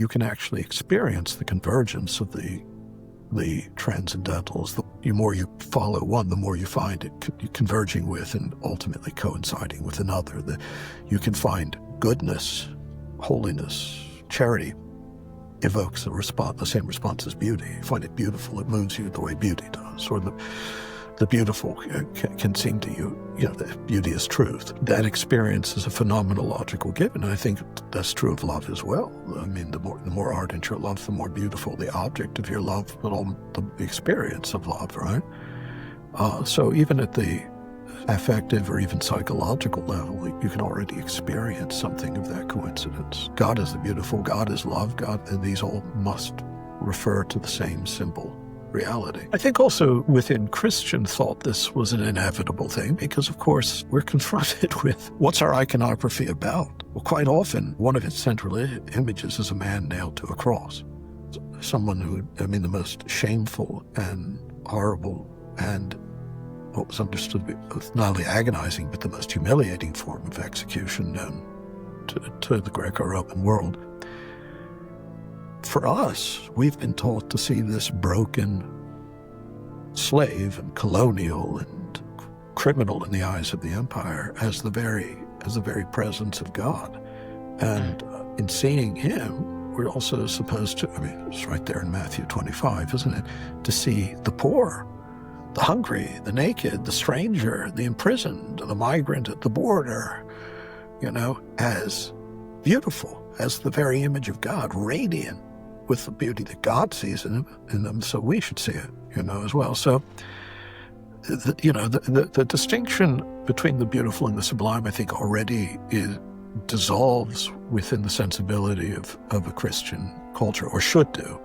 you can actually experience the convergence of the transcendentals. The more you follow one, the more you find it converging with and ultimately coinciding with another. You can find goodness, holiness, charity evokes the same response as beauty. You find it beautiful, it moves you the way beauty does, or the beautiful can seem to you, that beauty is truth. That experience is a phenomenological given, and I think that's true of love as well. I mean, the more ardent your love, the more beautiful the object of your love, but the experience of love, right? So even at the affective or even psychological level, you can already experience something of that coincidence. God is the beautiful, God is love, and these all must refer to the same symbol reality. I think also within Christian thought, this was an inevitable thing because, of course, we're confronted with what's our iconography about? Well, quite often, one of its central images is a man nailed to a cross. Someone who, the most shameful and horrible and what was understood to be not only agonizing, but the most humiliating form of execution known to the Greco-Roman world. For us, we've been taught to see this broken slave and colonial and criminal in the eyes of the empire as the very presence of God. And in seeing him, we're also supposed to, it's right there in Matthew 25, isn't it? To see the poor, the hungry, the naked, the stranger, the imprisoned, the migrant at the border, as beautiful, as the very image of God, radiant with the beauty that God sees in them, so we should see it, as well. So, the distinction between the beautiful and the sublime, I think, already dissolves within the sensibility of a Christian culture, or should do.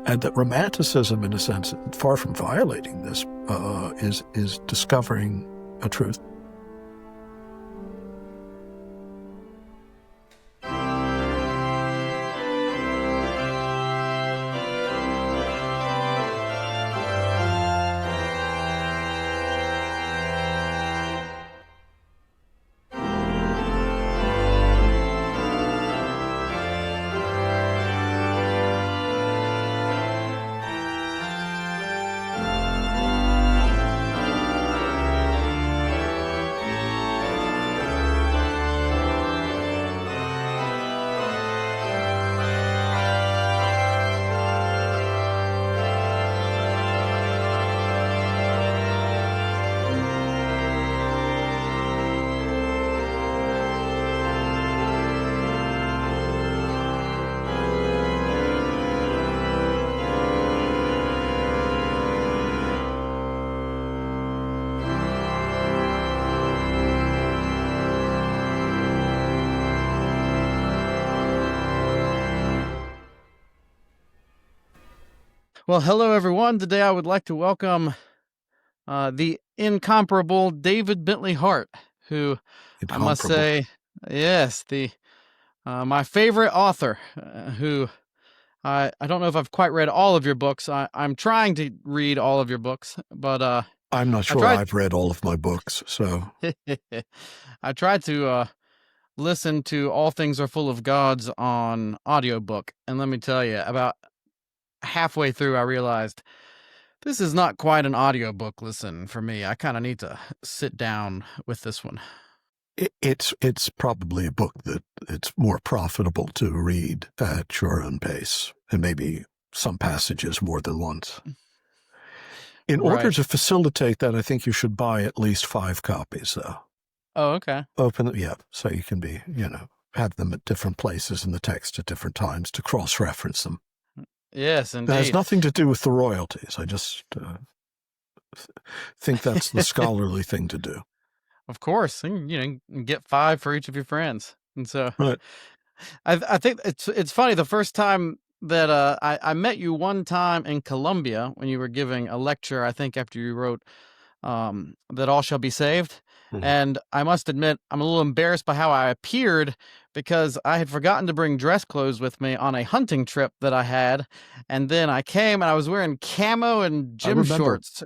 And that romanticism, in a sense, far from violating this, is discovering a truth. Well, hello, everyone. Today I would like to welcome the incomparable David Bentley Hart, who I must say, yes, my favorite author, who I don't know if I've quite read all of your books. I'm trying to read all of your books, but I'm not sure I've read all of my books, so I tried to listen to All Things Are Full of Gods on audiobook, and let me tell you, about halfway through I realized this is not quite an audiobook listen for me. I kind of need to sit down with this one. It's probably a book that it's more profitable to read at your own pace, and maybe some passages more than once. In order to facilitate that, I think you should buy at least 5 copies, though. Oh, okay. So you can be, have them at different places in the text at different times to cross-reference them. Yes, indeed. That has nothing to do with the royalties. I just think that's the scholarly thing to do. Of course, and, get 5 for each of your friends, and so right. I think it's funny. The first time that I met you one time in Colombia when you were giving a lecture, I think after you wrote that All Shall Be Saved. Mm-hmm. And I must admit, I'm a little embarrassed by how I appeared because I had forgotten to bring dress clothes with me on a hunting trip that I had. And then I came and I was wearing camo and gym shorts.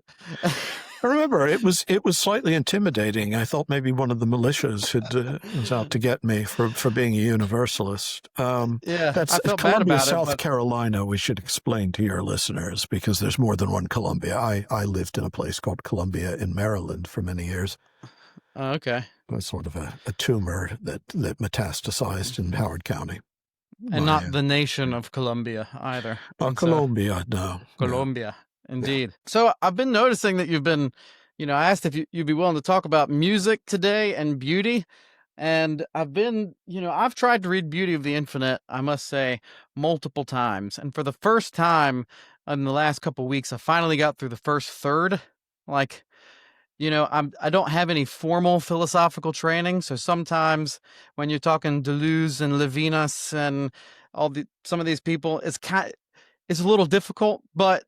I remember it was slightly intimidating. I thought maybe one of the militias was out to get me for being a universalist. Yeah, That's I felt bad Columbia, about it, South but Carolina. We should explain to your listeners because there's more than one Columbia. I lived in a place called Columbia in Maryland for many years. Okay. It was sort of a tumor that metastasized in Howard County. And not the nation of Colombia either. Colombia, no. Colombia, indeed. Yeah. So I've been noticing that you've been, I asked if you'd be willing to talk about music today and beauty. And I've been, I've tried to read Beauty of the Infinite, I must say, multiple times. And for the first time in the last couple of weeks, I finally got through the first third. Like, I don't have any formal philosophical training, so sometimes when you're talking Deleuze and Levinas and some of these people, it's a little difficult. But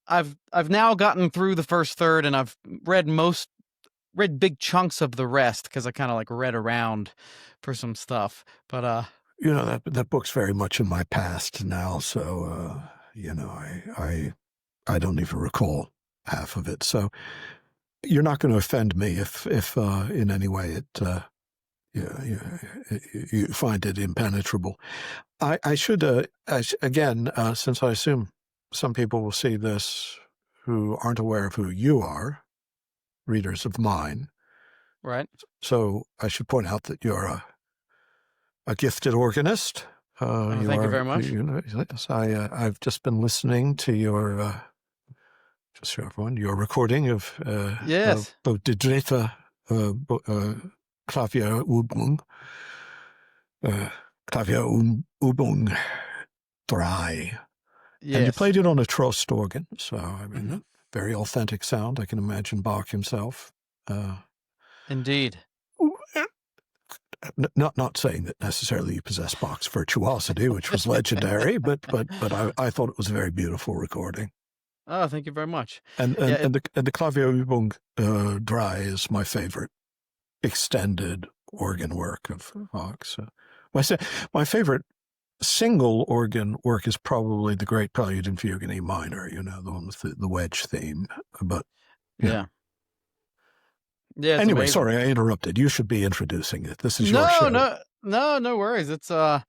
I've now gotten through the first third, and I've read big chunks of the rest because I kind of like read around for some stuff. But that book's very much in my past now, so I don't even recall half of it. So. You're not going to offend me if in any way you find it impenetrable. I should again, since I assume some people will see this who aren't aware of who you are, readers of mine. Right. So I should point out that you're a gifted organist. Thank you very much. Yes, I've just been listening to your. Just for everyone, your recording of yes, Die dritte Klavierübung, Klavierübung 3. Yes. And you played it on a Trost organ, so I mean, very authentic sound. I can imagine Bach himself. Indeed. Not saying that necessarily you possess Bach's virtuosity, which was legendary, but I thought it was a very beautiful recording. Oh, thank you very much. And the Klavierübung 3 is my favorite extended organ work of Bach. So my favorite single organ work is probably the Great Prelude and Fugue in E minor. The one with the wedge theme. But yeah. Anyway, amazing. Sorry, I interrupted. You should be introducing it. This is your show. No worries. It's to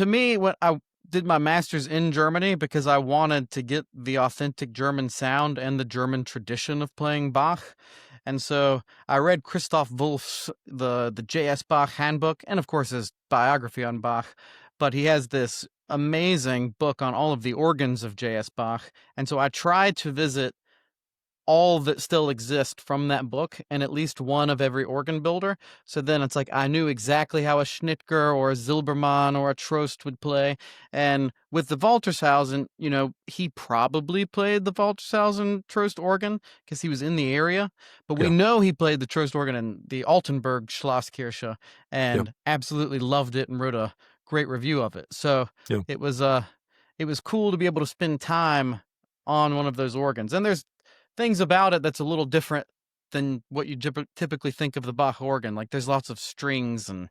me, when I did my master's in Germany because I wanted to get the authentic German sound and the German tradition of playing Bach. And so I read Christoph Wolff's the J.S. Bach handbook, and of course his biography on Bach. But he has this amazing book on all of the organs of J.S. Bach. And so I tried to visit all that still exist from that book and at least one of every organ builder. So then it's like I knew exactly how a Schnitger or a Zilbermann or a Trost would play. And with the Waltershausen, he probably played the Waltershausen Trost organ because he was in the area. But we know he played the Trost organ in the Altenburg Schlosskirche and absolutely loved it and wrote a great review of it. So it was cool to be able to spend time on one of those organs. And there's things about it that's a little different than what you typically think of the Bach organ. Like there's lots of strings and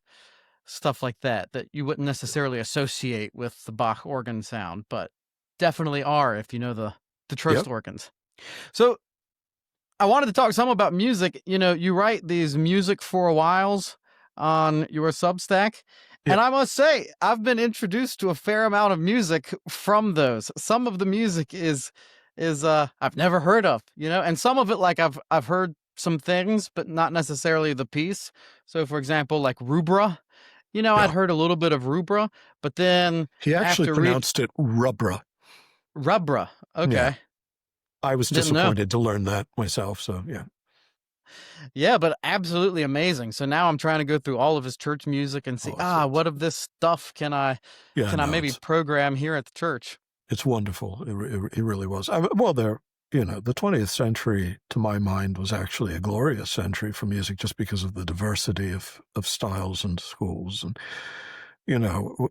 stuff like that you wouldn't necessarily associate with the Bach organ sound, but definitely are if you know the Trost organs. So I wanted to talk some about music. You write these music for a whiles on your Substack. And I must say, I've been introduced to a fair amount of music from those. Some of the music is I've never heard of, and some of it like I've heard some things, but not necessarily the piece. So for example, like Rubbra, I'd heard a little bit of Rubbra, but then he actually pronounced it Rubbra. Rubbra. Okay. Yeah. I was disappointed to learn that myself. So yeah, but absolutely amazing. So now I'm trying to go through all of his church music and see, what of this stuff can I maybe program here at the church? It's wonderful. It really was. The 20th century, to my mind, was actually a glorious century for music just because of the diversity of styles and schools. And,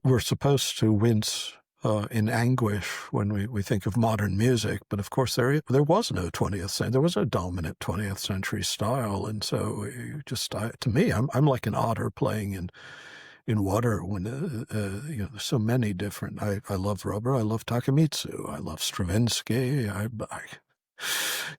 we're supposed to wince in anguish when we think of modern music. But of course, there was no 20th century. There was a dominant 20th century style. And so to me, I'm like an otter playing in water when there's so many different. I love Rubbra, I love Takemitsu, I love Stravinsky.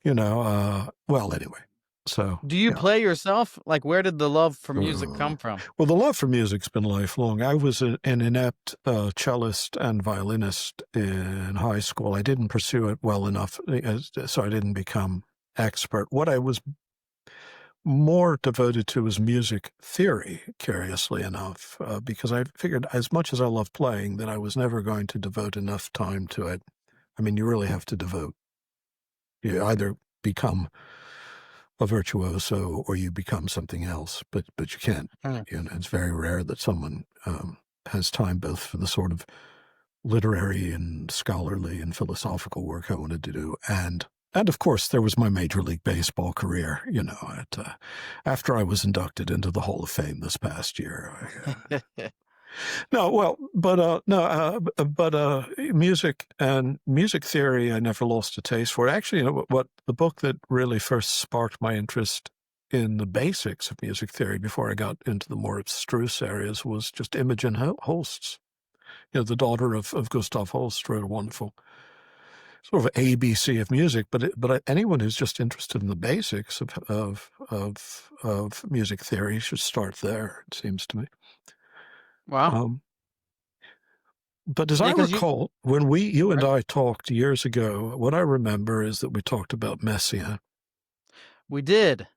Well, anyway. So, Do you yeah. play yourself? Like, where did the love for music come from? Well, the love for music's been lifelong. I was an inept cellist and violinist in high school. I didn't pursue it well enough, so I didn't become expert. What I was more devoted to was music theory, curiously enough, because I figured as much as I love playing that I was never going to devote enough time to it. I mean, you really have to devote. You either become a virtuoso or you become something else, but you can't. It's very rare that someone has time both for the sort of literary and scholarly and philosophical work I wanted to do, and of course there was my Major League Baseball career. After I was inducted into the Hall of Fame this past year. Music and music theory, I never lost a taste for it. Actually, what the book that really first sparked my interest in the basics of music theory before I got into the more abstruse areas was just Imogen Holst's. The daughter of Gustav Holst wrote a wonderful sort of ABC of music. But anyone who's just interested in the basics of music theory should start there, it seems to me. Wow. But as I recall, when you and I talked years ago, what I remember is that we talked about Messiaen. We did.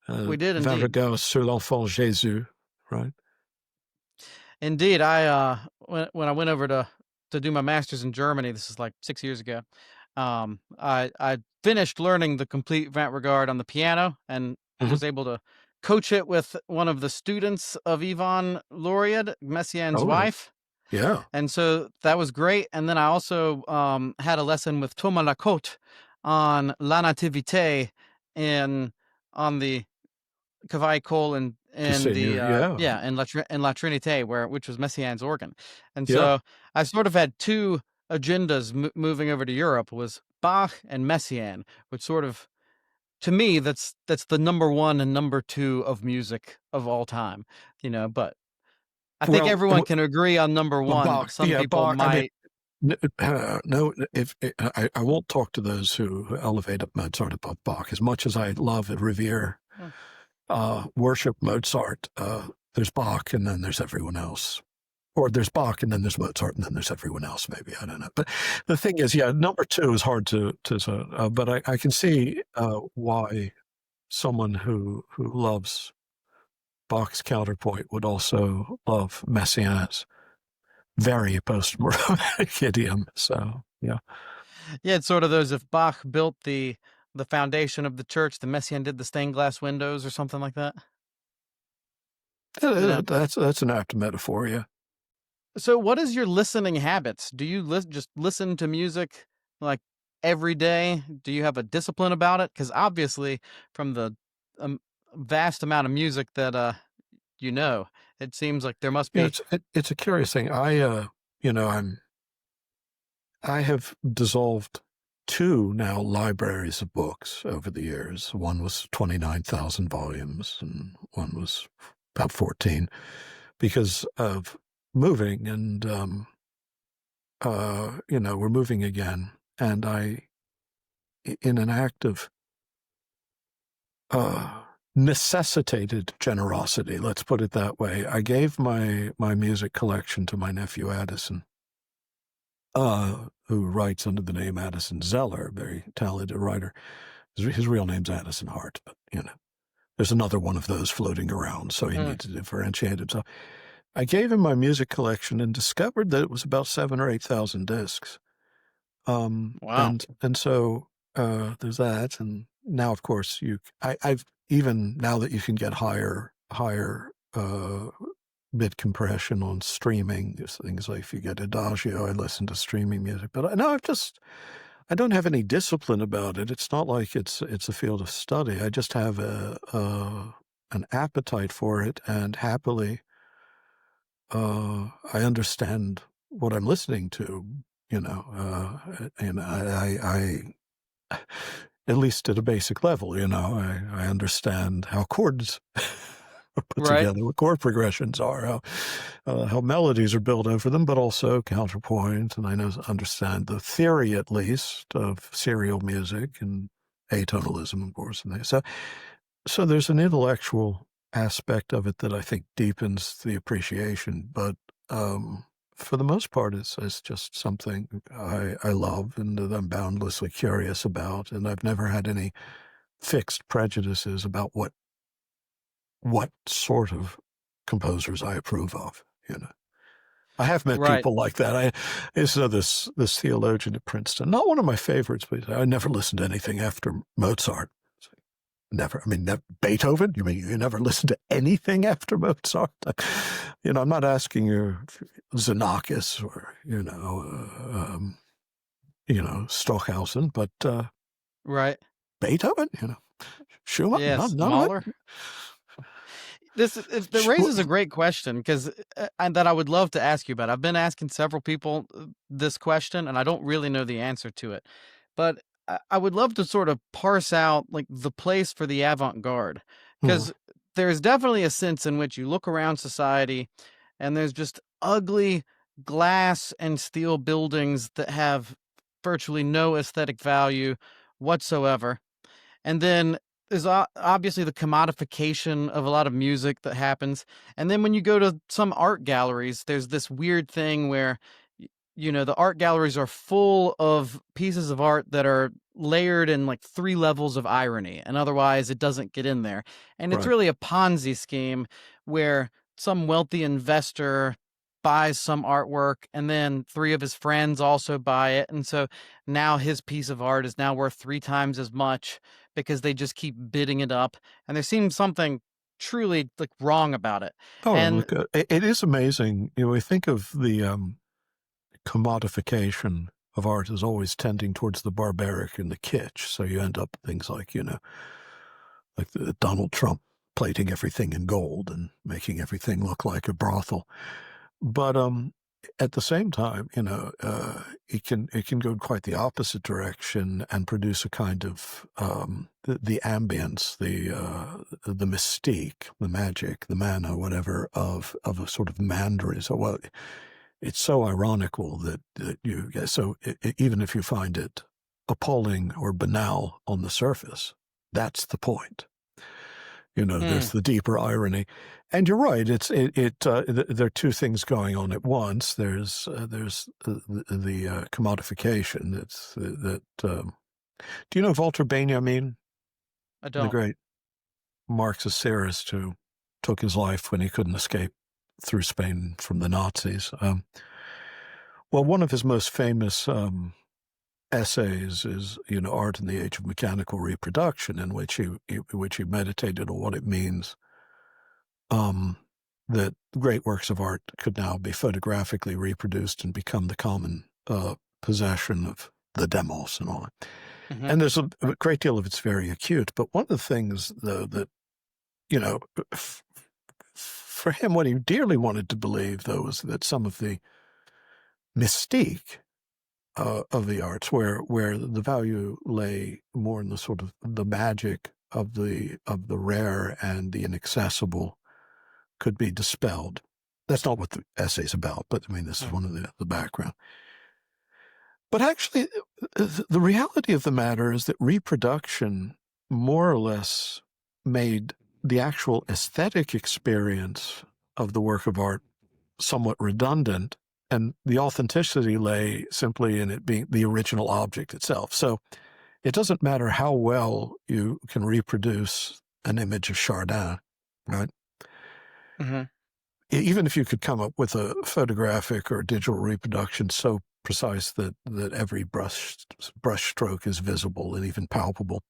We did indeed. Van Gogh sur l'enfant Jésus, right? Indeed. When I went over to do my master's in Germany, this is like 6 years ago, I finished learning the complete avant-garde on the piano and was able to coach it with one of the students of Yvonne Laurier, Messiaen's wife. Yeah. And so that was great. And then I also had a lesson with Thomas Lacote on La Nativité on the Cavaille Cole and La Trinité, which was Messiaen's organ. And so I sort of had two agendas moving over to Europe, was Bach and Messiaen, which sort of, to me, that's the number one and number two of music of all time, but I think everyone can agree on number one. Bach, some people might. I won't talk to those who elevate up Mozart above Bach. As much as I love and revere, worship Mozart, there's Bach and then there's everyone else. Or there's Bach and then there's Mozart and then there's everyone else, maybe. I don't know. But the thing is, number two is hard to but I can see why someone who loves Bach's counterpoint would also love Messiaen's very post-moronic idiom. So, yeah. Yeah, it's sort of those, if Bach built the foundation of the church, then Messiaen did the stained glass windows or something like that. That's an apt metaphor, yeah. So what is your listening habits? Do you just listen to music like every day? Do you have a discipline about it? Because obviously from the vast amount of music that it seems like there must be. It's a curious thing. I have dissolved 2 now libraries of books over the years. One was 29,000 volumes and one was about 14 because of moving and we're moving again, and I, in an act of necessitated generosity, let's put it that way, I gave my music collection to my nephew Addison, who writes under the name Addison Zeller, very talented writer. His real name's Addison Hart, but there's another one of those floating around, so he needs to differentiate himself. I gave him my music collection and discovered that it was about 7,000 or 8,000 discs. Wow. And so there's that. And now, of course, I've even now that you can get higher bit compression on streaming, there's things like if you get Adagio, I listen to streaming music. But I don't have any discipline about it. It's not like it's a field of study. I just have an appetite for it, and happily I understand what I'm listening to, and I at least at a basic level, I understand how chords put Right. together what chord progressions are, how melodies are built over them, but also counterpoint. And I understand the theory, at least, of serial music and atonalism, of course. And so there's an intellectual aspect of it that I think deepens the appreciation. But for the most part, it's just something I love and that I'm boundlessly curious about. And I've never had any fixed prejudices about what sort of composers I approve of. I have met Right. people like that. This theologian at Princeton, not one of my favorites, but I never listened to anything after Mozart. Never. I mean, Beethoven? You mean you never listened to anything after Mozart? I'm not asking you Xenakis or, Stockhausen, but Right. Beethoven, Schumann, Yes. none of Mahler. it. That raises a great question because that I would love to ask you about. I've been asking several people this question, and I don't really know the answer to it. But I would love to sort of parse out like the place for the avant-garde, because there's definitely a sense in which you look around society, and there's just ugly glass and steel buildings that have virtually no aesthetic value whatsoever. And then there's obviously the commodification of a lot of music that happens. And then when you go to some art galleries, there's this weird thing where, the art galleries are full of pieces of art that are layered in like 3 levels of irony, and otherwise it doesn't get in there. And it's Right. really a Ponzi scheme where some wealthy investor buys some artwork and then 3 of his friends also buy it. And so now his piece of art is now worth 3 times as much because they just keep bidding it up. And there seems something truly like wrong about it. Oh, And look, it is amazing. We think of the commodification of art as always tending towards the barbaric and the kitsch. So you end up things like, like Donald Trump plating everything in gold and making everything look like a brothel. But at the same time, it can go quite the opposite direction and produce a kind of the ambience, the mystique, the magic, the mana, whatever of a sort of mandarism. Well, it's so ironical that even if you find it appalling or banal on the surface, that's the point. There's the deeper irony, and you're right. There are 2 things going on at once. There's the commodification. Do you know Walter Benjamin, I the don't. great Marxist theorist who took his life when he couldn't escape through Spain from the Nazis? Well, one of his most famous essays is, Art in the Age of Mechanical Reproduction, in which he meditated on what it means that great works of art could now be photographically reproduced and become the common possession of the demos and all that. And there's a great deal of it's very acute. But one of the things, though, that, for him, what he dearly wanted to believe, though, was that some of the mystique of the arts, where the value lay more in the sort of the magic of the rare and the inaccessible, could be dispelled. That's not what the essay's about, but I mean, this is one of the background. But actually, the reality of the matter is that reproduction more or less made the actual aesthetic experience of the work of art somewhat redundant, and the authenticity lay simply in it being the original object itself. So it doesn't matter how well you can reproduce an image of Chardin, right? Even if you could come up with a photographic or digital reproduction so precise that every brush stroke is visible and even palpable,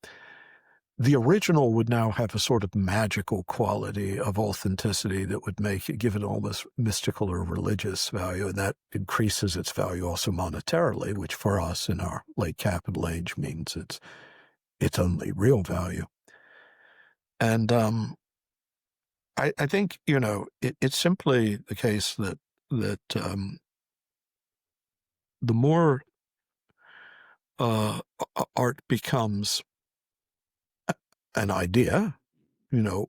the original would now have a sort of magical quality of authenticity that would give it almost mystical or religious value, and that increases its value also monetarily, which for us in our late capital age means its only real value. And I think it's simply the case that the more art becomes an idea,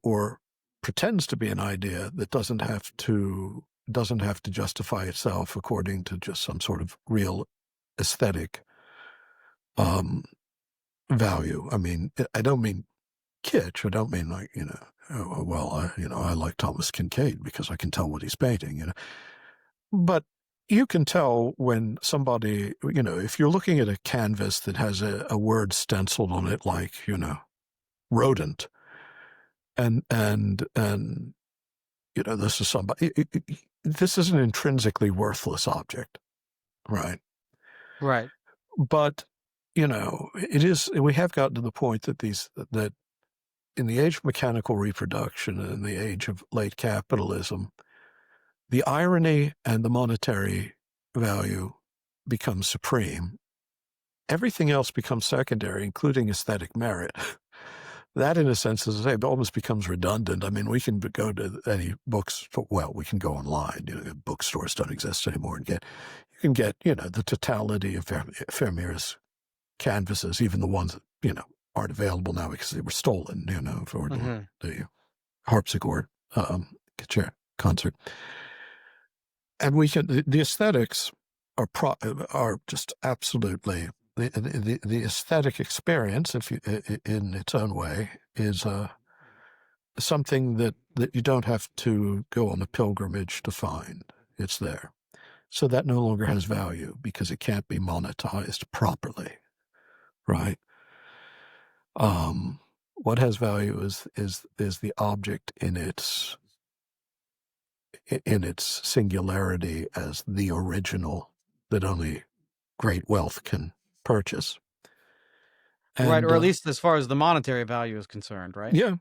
or pretends to be an idea that doesn't have to justify itself according to just some sort of real aesthetic value. I mean, I don't mean kitsch. I don't mean like, oh, well, I like Thomas Kincaid because I can tell what he's painting, But you can tell when somebody, if you're looking at a canvas that has a word stenciled on it, like, rodent, and this is somebody, this is an intrinsically worthless object, right? Right. But, it is, we have gotten to the point that in the age of mechanical reproduction and in the age of late capitalism, the irony and the monetary value become supreme. Everything else becomes secondary, including aesthetic merit. That, in a sense, as I say, almost becomes redundant. I mean, we can go to any we can go online. Bookstores don't exist anymore, and you can get, the totality of Vermeer's canvases, even the ones that, aren't available now because they were stolen, for the harpsichord concert. And the aesthetics are just absolutely the aesthetic experience, in its own way, is something that you don't have to go on a pilgrimage to find. It's there. So that no longer has value because it can't be monetized properly, right? What has value is the object in its singularity as the original that only great wealth can purchase. Right, or at least as far as the monetary value is concerned, right? Yeah.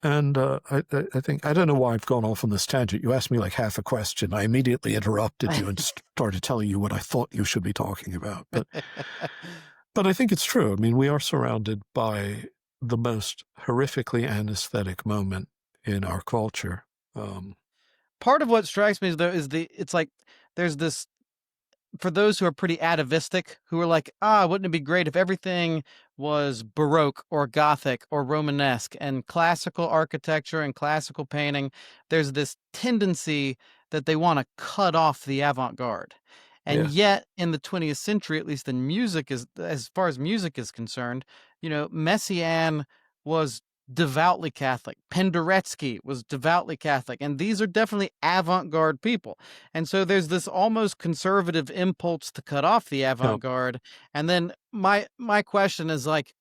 And I think, I don't know why I've gone off on this tangent. You asked me like half a question. I immediately interrupted you and started telling you what I thought you should be talking about. But I think it's true. I mean, we are surrounded by the most horrifically anesthetic moment in our culture. Part of what strikes me, though, is it's like there's this, for those who are pretty atavistic, who are like, wouldn't it be great if everything was Baroque or Gothic or Romanesque and classical architecture and classical painting? There's this tendency that they want to cut off the avant-garde. And yet, in the 20th century, at least in music, as far as music is concerned, Messiaen was devoutly Catholic. Penderecki was devoutly Catholic. And these are definitely avant-garde people. And so there's this almost conservative impulse to cut off the avant-garde. And then my question is like,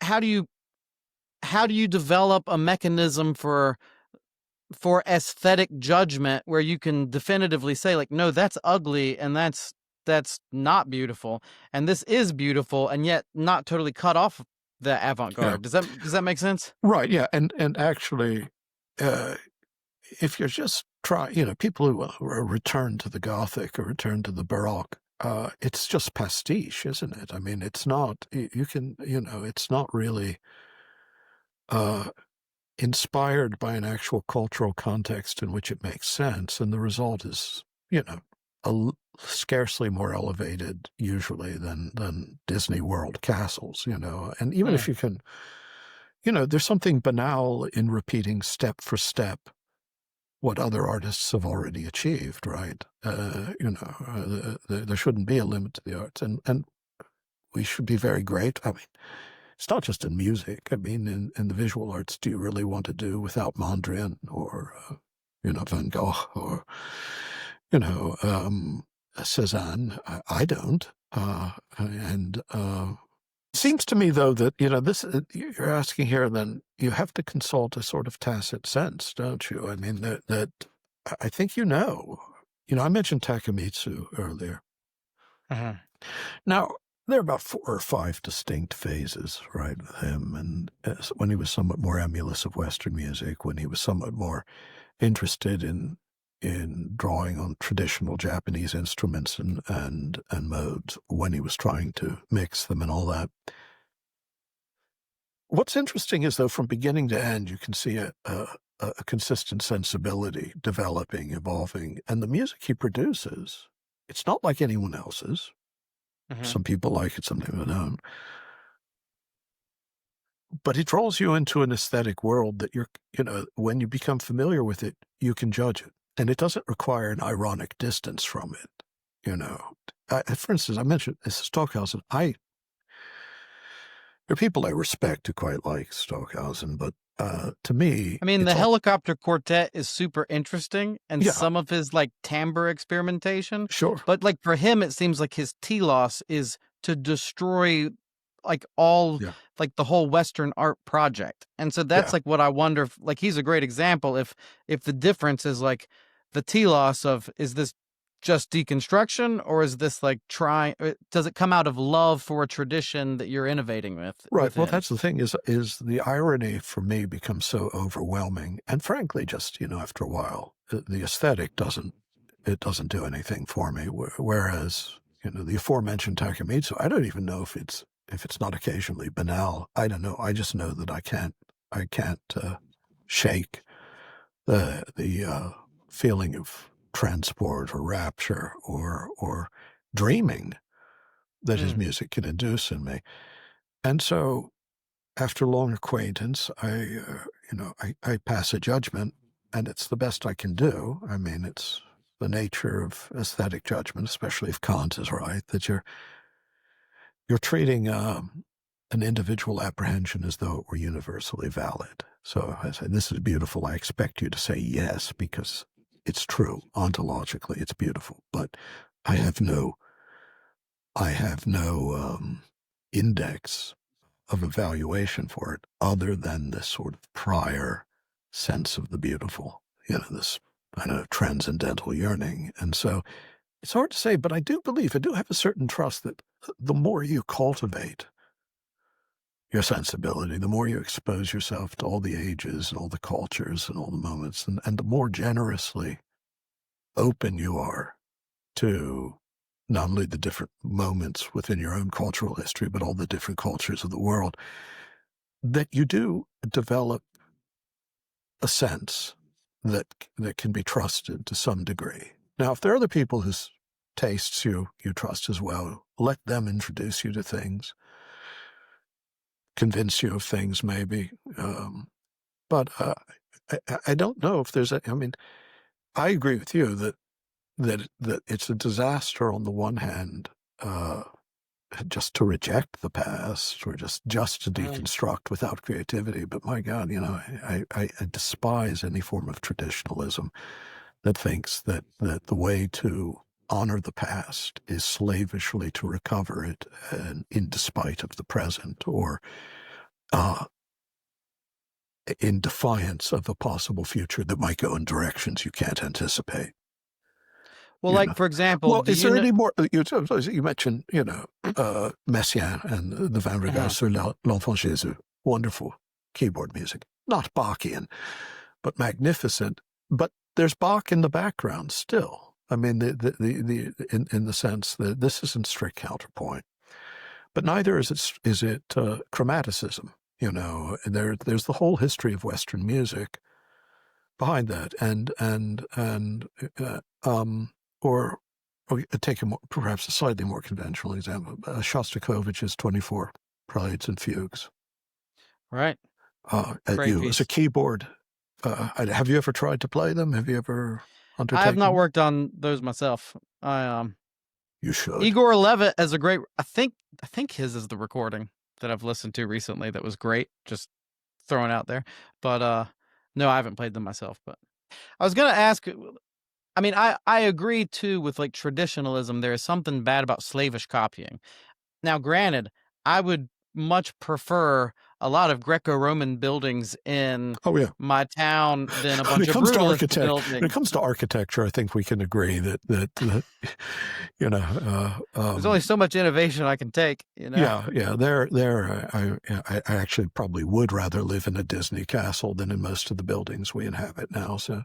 how do you develop a mechanism for aesthetic judgment where you can definitively say like, no, that's ugly and that's not beautiful, and this is beautiful, and yet not totally cut off the avant-garde? Does that make sense? Right. Yeah. And actually, if you're just people who return to the Gothic or return to the Baroque, it's just pastiche, isn't it? I mean, it's not, it's not really inspired by an actual cultural context in which it makes sense. And the result is, scarcely more elevated usually than Disney World castles, and even if you can, there's something banal in repeating step for step what other artists have already achieved, right? There shouldn't be a limit to the arts, and we should be very great. I mean, it's not just in music. I mean, in the visual arts, do you really want to do without Mondrian or, Van Gogh or, Cézanne? I don't. And it seems to me, though, that, this you're asking here, then you have to consult a sort of tacit sense, don't you? I mean, that I think I mentioned Takemitsu earlier. Now, there are about 4 or 5 distinct phases, right, with him. And when he was somewhat more emulous of Western music, when he was somewhat more interested in drawing on traditional Japanese instruments and modes, when he was trying to mix them and all that. What's interesting is, though, from beginning to end, you can see a consistent sensibility developing, evolving, and the music he produces, it's not like anyone else's. Some people like it, some people don't. but it draws you into an aesthetic world that when you become familiar with it, you can judge it. And it doesn't require an ironic distance from it. For instance, I mentioned Stockhausen. There are people I respect who quite like Stockhausen, but to me, I mean, the helicopter quartet is super interesting, and some of his timbre experimentation. Sure. But for him, it seems like his telos is to destroy all the whole Western art project. And so that's what I wonder if, he's a great example if the difference is the telos of, is this just deconstruction, or is this does it come out of love for a tradition that you're innovating with? Right. Within? Well, that's the thing is the irony for me becomes so overwhelming. And frankly, just, after a while, the aesthetic doesn't do anything for me. Whereas, the aforementioned Takemitsu, I don't even know if it's not occasionally banal. I don't know. I just know that I can't shake the feeling of transport or rapture or dreaming that his music can induce in me. And so after long acquaintance, I pass a judgment, and it's the best I can do. I mean, it's the nature of aesthetic judgment, especially if Kant is right, that you're treating an individual apprehension as though it were universally valid. So I say, this is beautiful. I expect you to say yes, because it's true. Ontologically, it's beautiful. But I have no index of evaluation for it other than this sort of prior sense of the beautiful, this transcendental yearning. And so it's hard to say, but I do have a certain trust that the more you cultivate your sensibility, the more you expose yourself to all the ages and all the cultures and all the moments, and the more generously open you are to not only the different moments within your own cultural history, but all the different cultures of the world, that you do develop a sense that can be trusted to some degree. Now, if there are other people whose tastes you trust as well, let them introduce you to things, convince you of things maybe. But I don't know if there's I agree with you that it's a disaster on the one hand, just to reject the past, or just to deconstruct without creativity. But my God, I despise any form of traditionalism that thinks that the way to honor the past is slavishly to recover it, and in despite of the present, or in defiance of a possible future that might go in directions you can't anticipate. Well, for example, is there any more? You mentioned, Messiaen and the Van Regard sur l'Enfant Jésus. Wonderful keyboard music, not Bachian, but magnificent. But there's Bach in the background still. I mean, in the sense that this isn't strict counterpoint, but neither is it chromaticism. There's the whole history of Western music behind that, or take perhaps a slightly more conventional example, Shostakovich's 24 Preludes and Fugues. Right. As a keyboard, have you ever tried to play them? Have you ever undertaken? I have not worked on those myself. You should. Igor Levit is a great. I think his is the recording that I've listened to recently that was great. Just throwing out there, but no, I haven't played them myself. But I was gonna ask. I mean, I agree too with traditionalism. There is something bad about slavish copying. Now, granted, I would much prefer a lot of Greco-Roman buildings in my town than a bunch of brutalist buildings. When it comes to architecture, I think we can agree that there's only so much innovation I can take. Yeah. I actually probably would rather live in a Disney castle than in most of the buildings we inhabit now. So.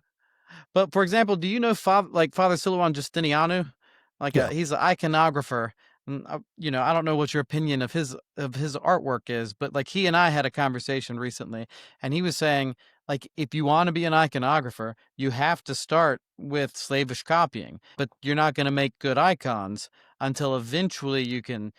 But for example, do you know Father Silouan Justinianu? He's an iconographer. And, I don't know what your opinion of his artwork is, but he and I had a conversation recently, and he was saying if you want to be an iconographer, you have to start with slavish copying, but you're not going to make good icons until eventually you can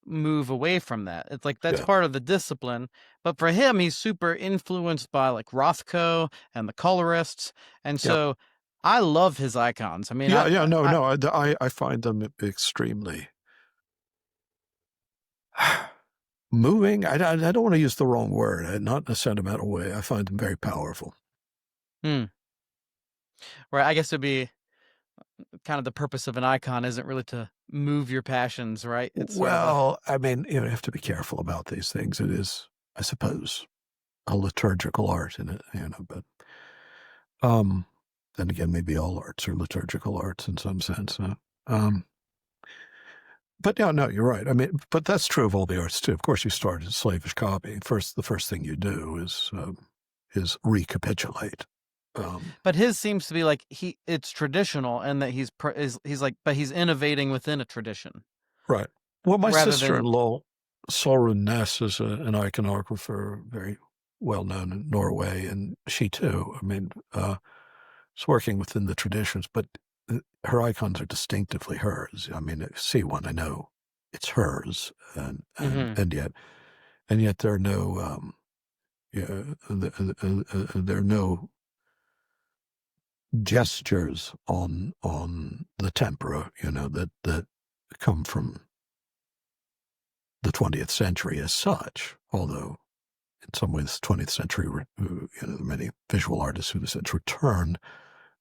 move away from that. It's like that's part of the discipline. But for him, he's super influenced by like Rothko and the colorists, and so I love his icons. I mean, I find them extremely moving. I don't want to use the wrong word, not in a sentimental way. I find them very powerful. Right. I guess it'd be kind of the purpose of an icon isn't really to move your passions, right? It's I mean, you have to be careful about these things. It is, I suppose, a liturgical art in it, but then again, maybe all arts are liturgical arts in some sense. But no, you're right. I mean, but that's true of all the arts too. Of course, you start as slavish copy. The first thing you do is recapitulate. But his seems to be like it's traditional, and that he's like, but he's innovating within a tradition. Right. Well, my sister-in-law, Sorun Ness, is an iconographer, very well known in Norway, and she too. I mean, is working within the traditions, but her icons are distinctively hers. I mean, if you see one, I know it's hers, and yet there are no there are no gestures on the tempera, that come from the 20th century as such. Although, in some ways, the 20th century, there are many visual artists who have returned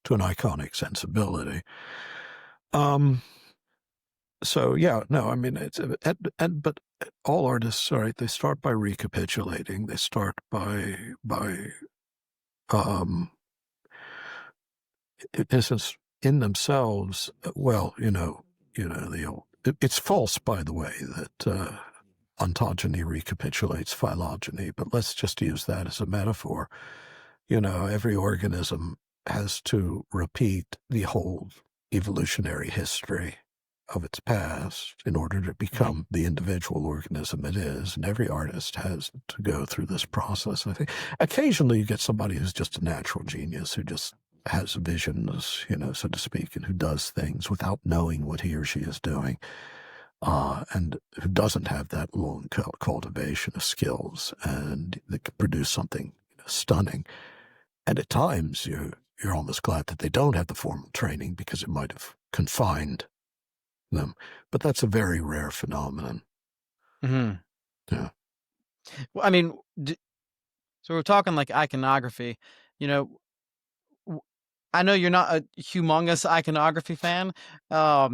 to an iconic sensibility. So I mean, but all artists, all right, they start by recapitulating. They start by in themselves. Well, it's false, by the way, that ontogeny recapitulates phylogeny, but let's just use that as a metaphor. Every organism has to repeat the whole evolutionary history of its past in order to become the individual organism it is. And every artist has to go through this process. I think occasionally you get somebody who's just a natural genius, who just has visions, so to speak, and who does things without knowing what he or she is doing, and who doesn't have that long cultivation of skills, and they can produce something stunning. And at times you're almost glad that they don't have the formal training, because it might have confined them. But that's a very rare phenomenon. Mm-hmm. Yeah. Well, I mean, so we're talking like iconography. I know you're not a humongous iconography fan, but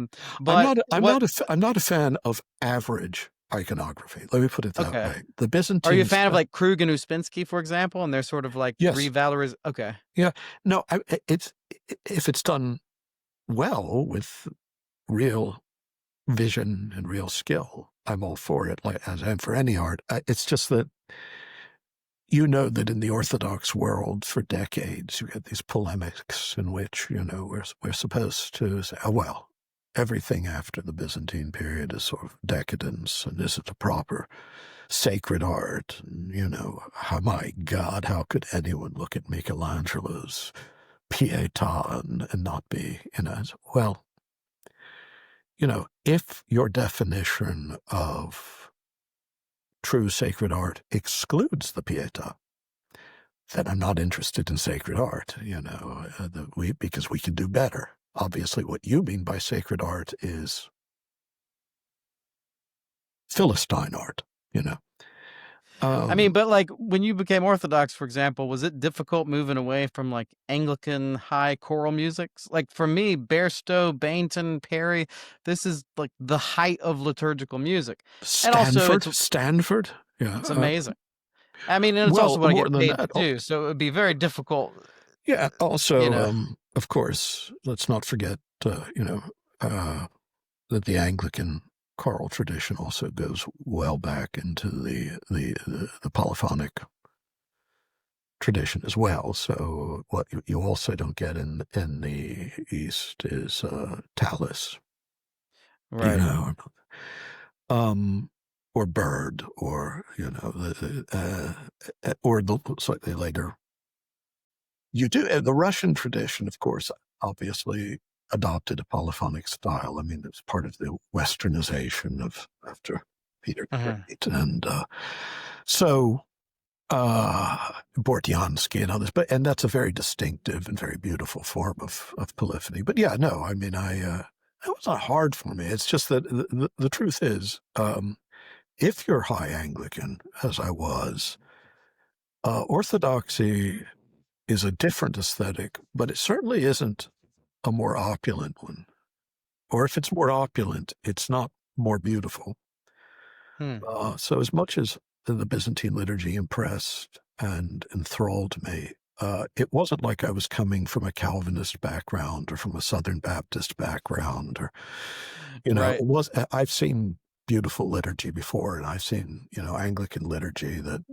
I'm not a fan of average iconography. Let me put it that way. The Byzantine. Are you a fan of like Krug and Uspensky, for example, and they're sort of like revalorized? Okay. Yeah. No, if it's done well with real vision and real skill, I'm all for it. Like, as I am for any art. It's just that that in the Orthodox world for decades you get these polemics in which we're supposed to say, oh well, everything after the Byzantine period is sort of decadence, and this is a proper sacred art. And, my God, how could anyone look at Michelangelo's Pietà and not be, well, if your definition of true sacred art excludes the Pietà, then I'm not interested in sacred art, because we can do better. Obviously, what you mean by sacred art is Philistine art, I mean, but like when you became Orthodox, for example, was it difficult moving away from like Anglican high choral music? Like for me, Bairstow, Bainton, Perry, this is like the height of liturgical music. Stanford, yeah, it's amazing. I mean, and it's also what I get paid to do, so it would be very difficult. Yeah. Also, of course, let's not forget, that the Anglican choral tradition also goes well back into the polyphonic tradition as well. So what you also don't get in the East is talus, right? Or bird, or or the slightly later. You do the Russian tradition, of course, obviously adopted a polyphonic style. I mean, it's part of the westernization of after Peter the Uh-huh. Great, and so Bortyansky and others, and that's a very distinctive and very beautiful form of polyphony. But yeah, no, I mean, it was not hard for me. It's just that the truth is, if you're high Anglican, as I was, Orthodoxy is a different aesthetic, but it certainly isn't a more opulent one. Or if it's more opulent, it's not more beautiful. So as much as the Byzantine liturgy impressed and enthralled me, it wasn't like I was coming from a Calvinist background or from a Southern Baptist background, or, Right. it was. I've seen beautiful liturgy before, and I've seen, Anglican liturgy that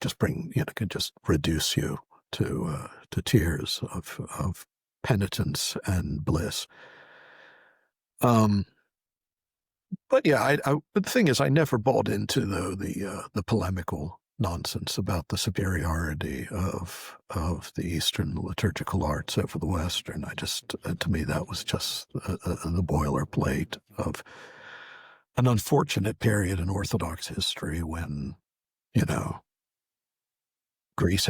just could just reduce you to tears of penitence and bliss. But yeah, but the thing is, I never bought into the polemical nonsense about the superiority of the Eastern liturgical arts over the Western. To me, that was just the boilerplate of an unfortunate period in Orthodox history when, Greece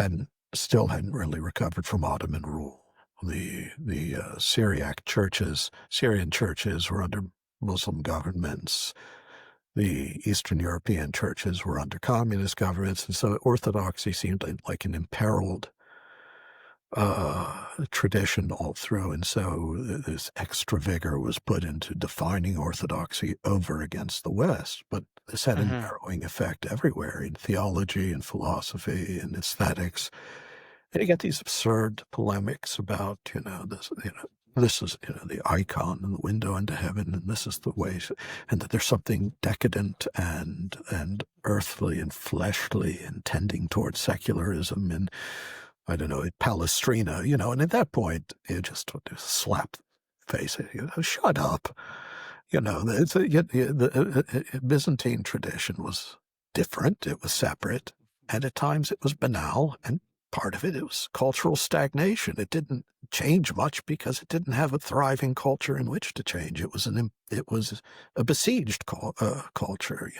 still hadn't really recovered from Ottoman rule. The Syrian churches were under Muslim governments. The Eastern European churches were under communist governments, and so Orthodoxy seemed like an imperiled tradition all through. And so this extra vigor was put into defining Orthodoxy over against the West. But this had a narrowing effect everywhere, in theology and philosophy and aesthetics. And you get these absurd polemics about, this is, the icon and the window into heaven, and this is the way, and that there's something decadent and earthly and fleshly and tending towards secularism and, I don't know, Palestrina, and at that point, you just slap the face, shut up. The Byzantine tradition was different, it was separate, and at times it was banal, and part of it was cultural stagnation. It didn't change much because it didn't have a thriving culture in which to change. It was a besieged culture.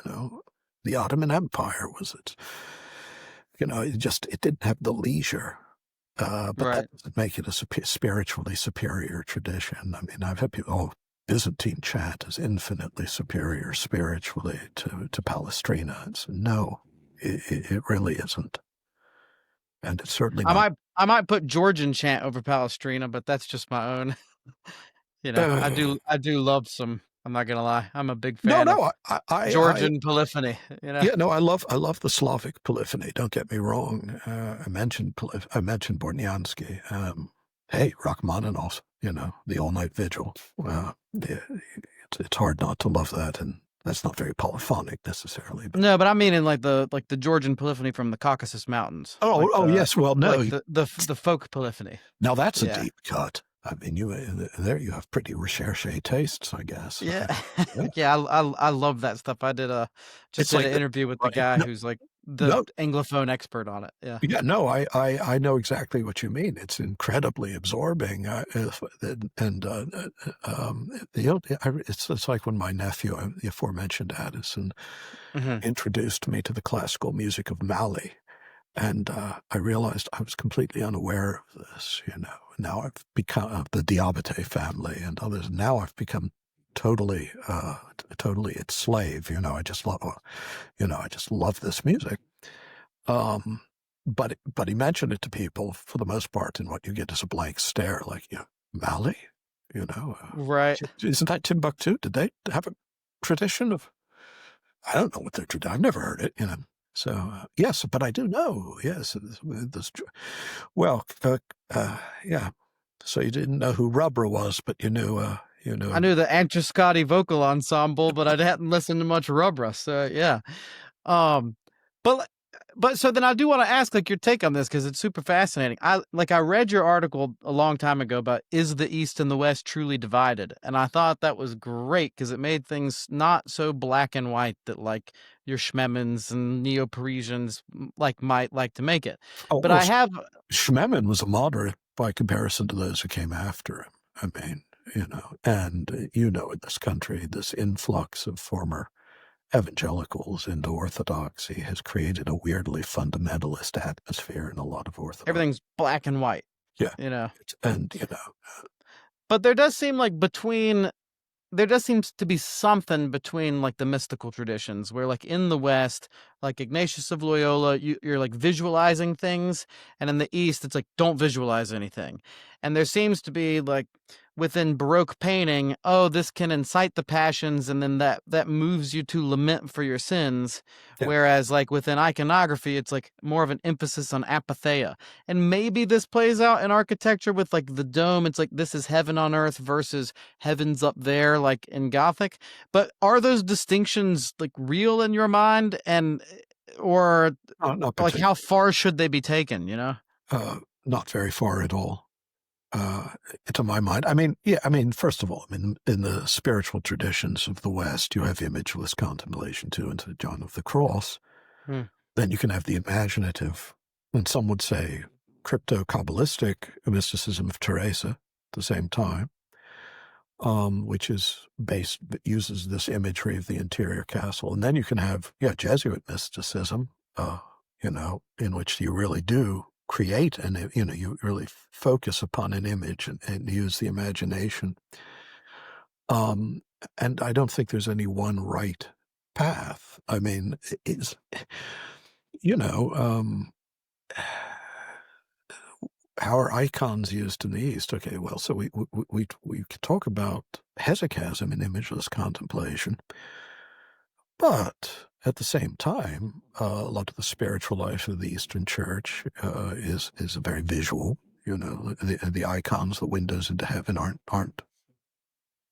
The Ottoman Empire was it. It didn't have the leisure. But that doesn't make it a spiritually superior tradition. I mean, I've had people, Byzantine chant is infinitely superior spiritually to Palestrina. No, it really isn't. And it's certainly not. I might put Georgian chant over Palestrina, but that's just my own. I do love some. I'm not gonna lie. I'm a big fan of Georgian polyphony. Yeah, no, I love the Slavic polyphony. Don't get me wrong. I mentioned Bortyansky. Hey, Rachmaninoff. The All Night Vigil. It's hard not to love that, and that's not very polyphonic necessarily. But. No, but I mean in like the Georgian polyphony from the Caucasus Mountains. Yes. Well, no, like the folk polyphony. Now that's a deep cut. I mean, you have pretty recherche tastes, I guess. Yeah, yeah. I love that stuff. I did an interview with the guy who's like the Anglophone expert on it. Yeah. Yeah. No, I know exactly what you mean. It's incredibly absorbing, it's like when my nephew, the aforementioned Addison, introduced me to the classical music of Mali. And I realized I was completely unaware of this, Now I've become the Diabate family and others. Now I've become totally its slave. I just love this music. But he mentioned it to people for the most part, and what you get is a blank stare, like, Mali, right? Isn't that Timbuktu? Did they have a tradition of? I don't know what their tradition. I've never heard it, So, yes, but I do know, yes. Well, yeah. So you didn't know who Rubbra was, but you knew. I knew the Antrascotti vocal ensemble, but I hadn't listened to much Rubbra. So, yeah. But so then I do want to ask, like, your take on this, because it's super fascinating. I read your article a long time ago about is the East and the West truly divided? And I thought that was great because it made things not so black and white that like your Schmemmons and Neo-Parisians might like to make it. But Schmemann was a moderate by comparison to those who came after him. I mean, and in this country, this influx of former evangelicals into Orthodoxy has created a weirdly fundamentalist atmosphere in a lot of Orthodox. Everything's black and white. Yeah. And but there does seem like there does seem to be something between like the mystical traditions where like in the West, like Ignatius of Loyola, you're like visualizing things, and in the East, it's like don't visualize anything. And there seems to be like within Baroque painting, oh, this can incite the passions, and then that moves you to lament for your sins. Yeah. Whereas like within iconography, it's like more of an emphasis on apatheia. And maybe this plays out in architecture with like the dome. It's like this is heaven on earth versus heaven's up there, like in Gothic. But are those distinctions like real in your mind, or like how far should they be taken? Not very far at all. To my mind, first of all, in the spiritual traditions of the West, you have imageless contemplation too, into John of the Cross. Then you can have the imaginative, and some would say crypto-Kabbalistic mysticism of Teresa at the same time, which is uses this imagery of the interior castle. And then you can have, Jesuit mysticism, in which you really do create and you really focus upon an image and use the imagination. And I don't think there's any one right path. I mean, how are icons used in the East? Okay, well, so we could talk about hesychasm in imageless contemplation, but at the same time, a lot of the spiritual life of the Eastern Church is very visual. The icons, the windows into heaven aren't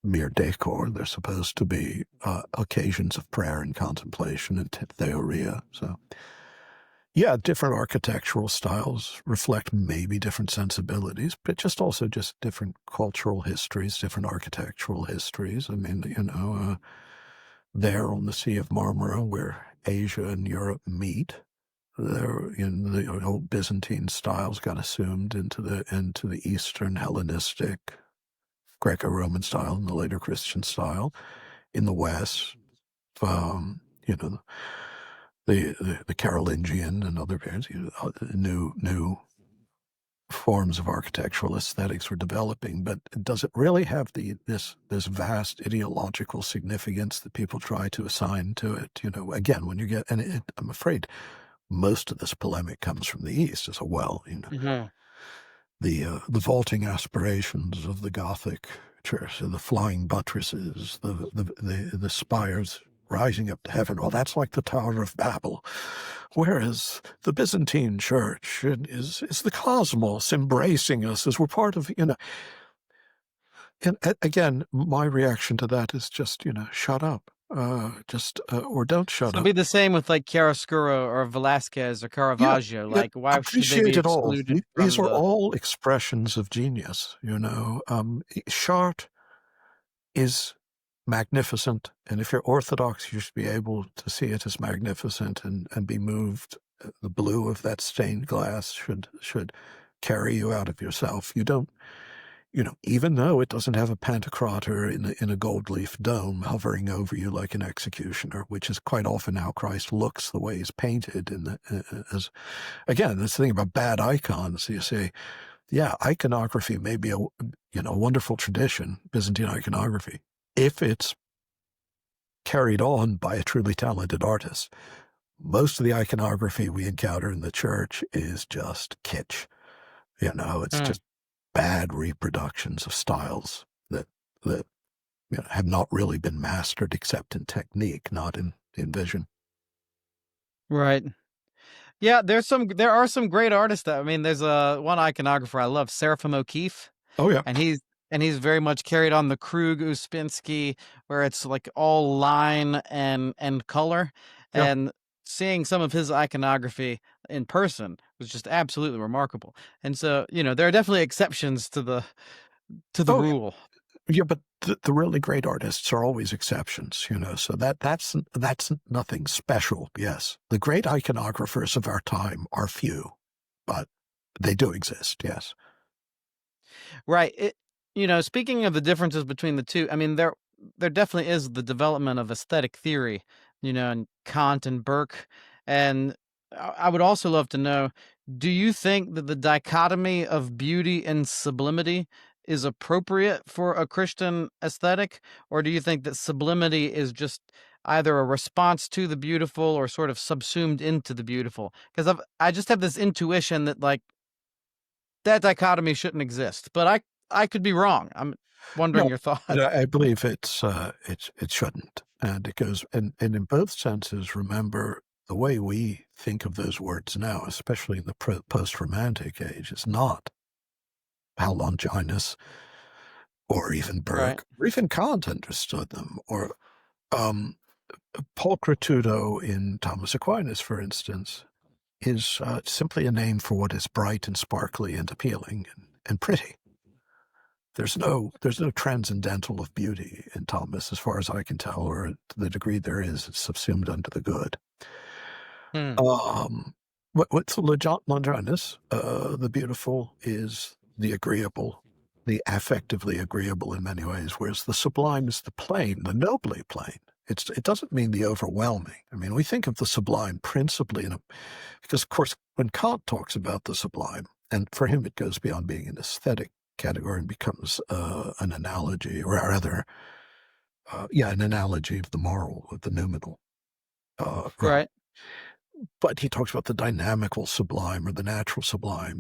mere decor. They're supposed to be occasions of prayer and contemplation and theoria. So, different architectural styles reflect maybe different sensibilities, but just different cultural histories, different architectural histories. I mean, there on the Sea of Marmara, where Asia and Europe meet, there in the old Byzantine styles got assumed into the Eastern Hellenistic, Greco-Roman style, and the later Christian style. In the West, the Carolingian and other periods, new forms of architectural aesthetics were developing, but does it really have this vast ideological significance that people try to assign to it? Again, when you get, I'm afraid most of this polemic comes from the East as well. The vaulting aspirations of the Gothic church, the flying buttresses, the spires rising up to heaven. Well, that's like the Tower of Babel. Whereas the Byzantine church is the cosmos embracing us as we're part of, And again, my reaction to that is just, shut up. Or don't shut up. It'll be the same with like chiaroscuro or Velázquez or Caravaggio. Why should they be excluded? These are all expressions of genius. Chartres is magnificent, and if you're Orthodox, you should be able to see it as magnificent and be moved. The blue of that stained glass should carry you out of yourself. You don't, even though it doesn't have a pantocrator in a gold leaf dome hovering over you like an executioner, which is quite often how Christ looks, the way he's painted. Again, this thing about bad icons. You say, iconography may be a wonderful tradition, Byzantine iconography, if it's carried on by a truly talented artist. Most of the iconography we encounter in the church is just kitsch. It's just bad reproductions of styles that have not really been mastered except in technique, not in vision. Right. Yeah, there are some great artists there's one iconographer I love, Seraphim O'Keefe. Oh yeah. And he's very much carried on the Krug Uspensky, where it's like all line and color. Yeah. And seeing some of his iconography in person was just absolutely remarkable. And so, there are definitely exceptions to the rule. Yeah, but the really great artists are always exceptions, so that's nothing special. Yes. The great iconographers of our time are few, but they do exist. Yes. Right. Speaking of the differences between the two, there definitely is the development of aesthetic theory and Kant and Burke. And I would also love to know, do you think that the dichotomy of beauty and sublimity is appropriate for a Christian aesthetic? Or do you think that sublimity is just either a response to the beautiful or sort of subsumed into the beautiful? Because I just have this intuition that that dichotomy shouldn't exist, but I could be wrong. I'm wondering No, your thoughts. I believe it shouldn't, and it goes, and in both senses. Remember, the way we think of those words now, especially in the post-romantic age, is not how Longinus or even Berg Right. or even Kant understood them, or Paul Cretudo in Thomas Aquinas, for instance, is simply a name for what is bright and sparkly and appealing and pretty. There's no transcendental of beauty in Thomas, as far as I can tell, or to the degree there is, it's subsumed under the good. What's Longinus? The beautiful is the agreeable, the affectively agreeable in many ways, whereas the sublime is the plain, the nobly plain. It doesn't mean the overwhelming. I mean, we think of the sublime principally because, of course, when Kant talks about the sublime, and for him it goes beyond being an aesthetic category and becomes an analogy, or rather, an analogy of the moral, of the noumenal. Right. But he talks about the dynamical sublime or the natural sublime,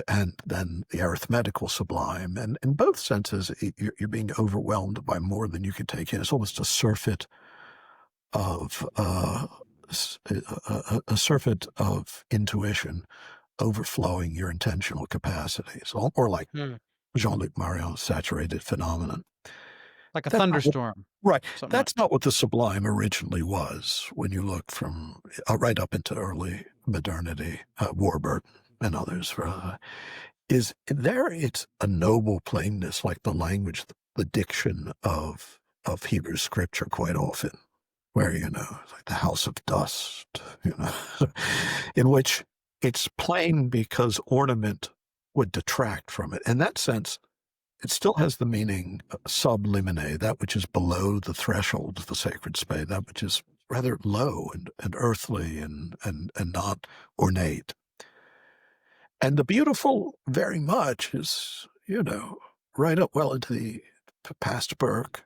and then the arithmetical sublime. And in both senses, you're being overwhelmed by more than you can take in. It's almost a surfeit of intuition overflowing your intentional capacities, or like Jean-Luc Marion's saturated phenomenon. Like a thunderstorm. Right. That's not what the sublime originally was when you look from right up into early modernity, Warburton and others. It's a noble plainness, like the language, the diction of Hebrew scripture quite often, where, it's like the house of dust, in which it's plain because ornament would detract from it. In that sense, it still has the meaning sublimine, that which is below the threshold of the sacred space, that which is rather low and earthly and not ornate. And the beautiful very much is, right up well into the past Burke.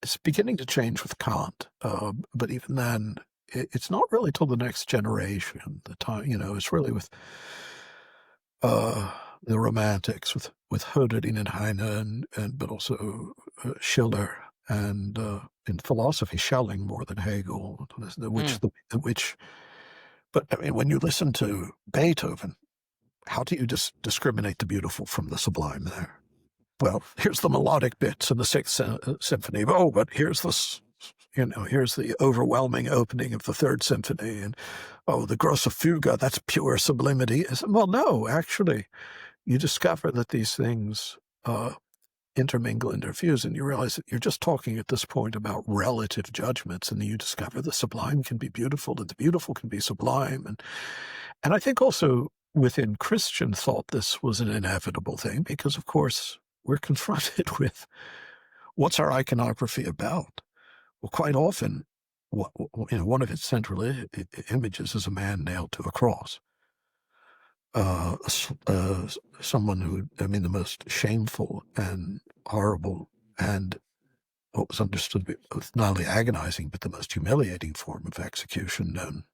It's beginning to change with Kant, but even then, it's not really till the next generation. The time, it's really with the Romantics, with Hölderlin and Heine, but also Schiller, and in philosophy, Schelling more than Hegel, But I mean, when you listen to Beethoven, how do you discriminate the beautiful from the sublime there? Well, here's the melodic bits in the Sixth Symphony. Oh, but here's this, here's the overwhelming opening of the Third Symphony, and the grosse fuga, that's pure sublimity. Well, no, actually, you discover that these things intermingle and interfuse, and you realize that you're just talking at this point about relative judgments, and you discover the sublime can be beautiful, and the beautiful can be sublime. And I think also within Christian thought, this was an inevitable thing, because, of course, we're confronted with what's our iconography about? Well, quite often, one of its central images is a man nailed to a cross. Someone who, the most shameful and horrible and what was understood to be not only agonizing, but the most humiliating form of execution known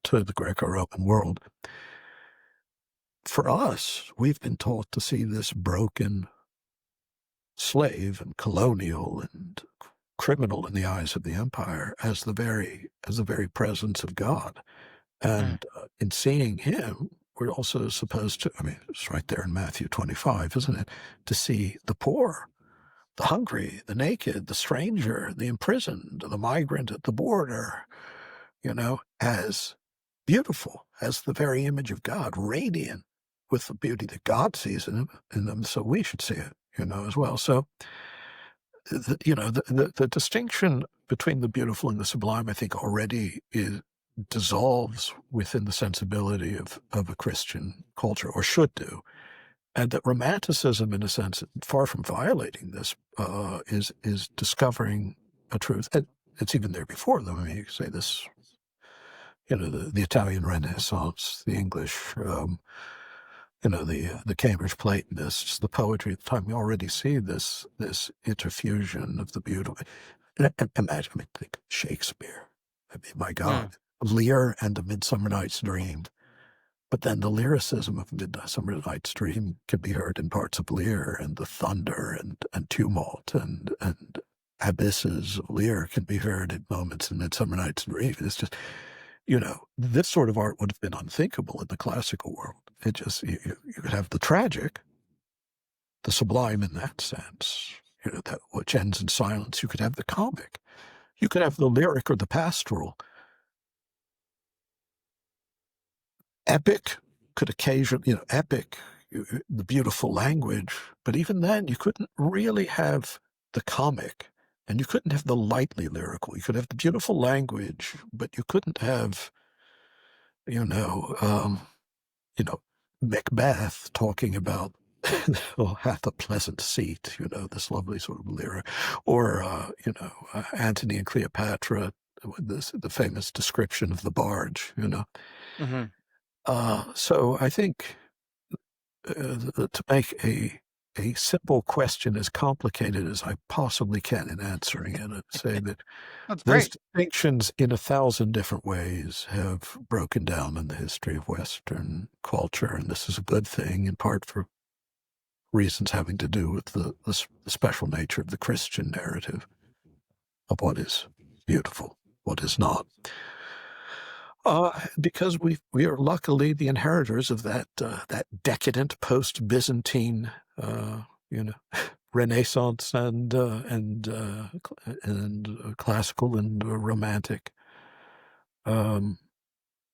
to the Greco-Roman world. For us, we've been taught to see this broken slave and colonial and criminal in the eyes of the empire as the very presence of God. And in seeing him, we're also supposed to, it's right there in Matthew 25, isn't it? To see the poor, the hungry, the naked, the stranger, the imprisoned, the migrant at the border, as beautiful, as the very image of God, radiant with the beauty that God sees in them. So we should see it, as well. So, the distinction between the beautiful and the sublime, I think, already dissolves within the sensibility of a Christian culture, or should do. And that Romanticism, in a sense, far from violating this, is discovering a truth. it's even there before them. I mean, you could say this, the Italian Renaissance, the English, the Cambridge Platonists, the poetry at the time. We already see this interfusion of the beautiful. And imagine, think Shakespeare. I mean, my God, Lear and A Midsummer Night's Dream. But then the lyricism of Midsummer Night's Dream can be heard in parts of Lear, and the thunder and tumult and abysses of Lear can be heard in moments in Midsummer Night's Dream. It's just, this sort of art would have been unthinkable in the classical world. It just, you could have the tragic, the sublime in that sense, that which ends in silence. You could have the comic. You could have the lyric or the pastoral. Epic could occasionally, epic, the beautiful language, but even then you couldn't really have the comic, and you couldn't have the lightly lyrical. You could have the beautiful language, but you couldn't have, Macbeth talking about, hath a pleasant seat, this lovely sort of lyric, or, Antony and Cleopatra, the famous description of the barge, Mm-hmm. So I think to make a simple question as complicated as I possibly can in answering it, I'd say that That's those great. distinctions in 1,000 different ways have broken down in the history of Western culture, and this is a good thing, in part for reasons having to do with the special nature of the Christian narrative of what is beautiful, what is not. Because we are luckily the inheritors of that decadent post-Byzantine, Renaissance and classical and romantic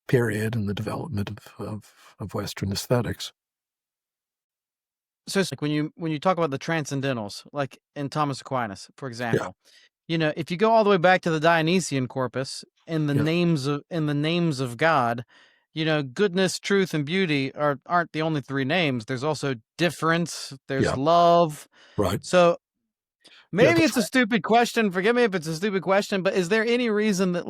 period in the development of Western aesthetics. So it's like when you talk about the transcendentals, like in Thomas Aquinas, for example, if you go all the way back to the Dionysian corpus in the names of God, goodness, truth, and beauty aren't the only three names. There's also difference. There's love. Right. So maybe it's a stupid question. Forgive me if it's a stupid question, but is there any reason that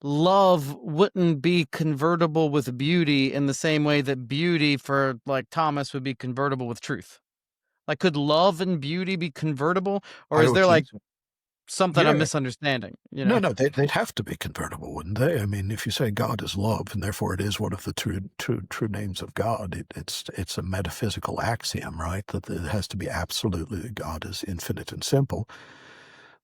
love wouldn't be convertible with beauty in the same way that beauty for Thomas would be convertible with truth? Could love and beauty be convertible, or is there something I'm misunderstanding? No, they'd have to be convertible, wouldn't they? I mean, if you say God is love, and therefore it is one of the true names of God, it's a metaphysical axiom, right? That it has to be absolutely that God is infinite and simple.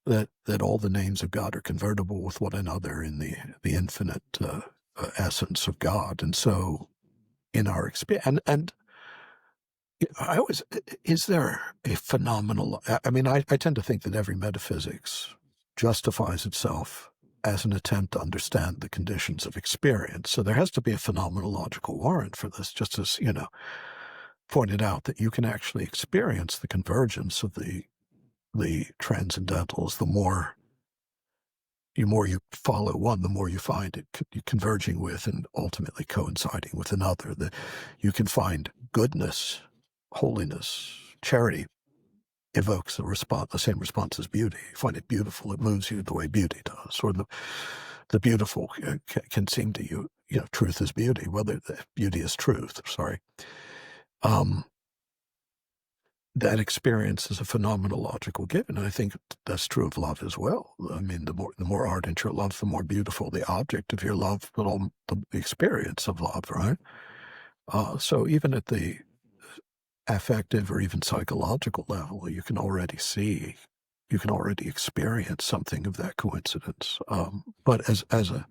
That all the names of God are convertible with one another in the infinite essence of God, and so in our experience, and is there a phenomenal, I mean, I tend to think that every metaphysics justifies itself as an attempt to understand the conditions of experience. So there has to be a phenomenological warrant for this, just as, pointed out that you can actually experience the convergence of the transcendentals. The more you follow one, the more you find it converging with and ultimately coinciding with another. That you can find goodness, holiness, charity evokes the same response as beauty. You find it beautiful, it moves you the way beauty does. Or the beautiful can seem to you, truth is beauty, whether the beauty is truth, sorry. That experience is a phenomenological given, and I think that's true of love as well. I mean, the more ardent your love, the more beautiful the object of your love, but all the experience of love, right? So even at the affective or even psychological level, you can already experience something of that coincidence. But as a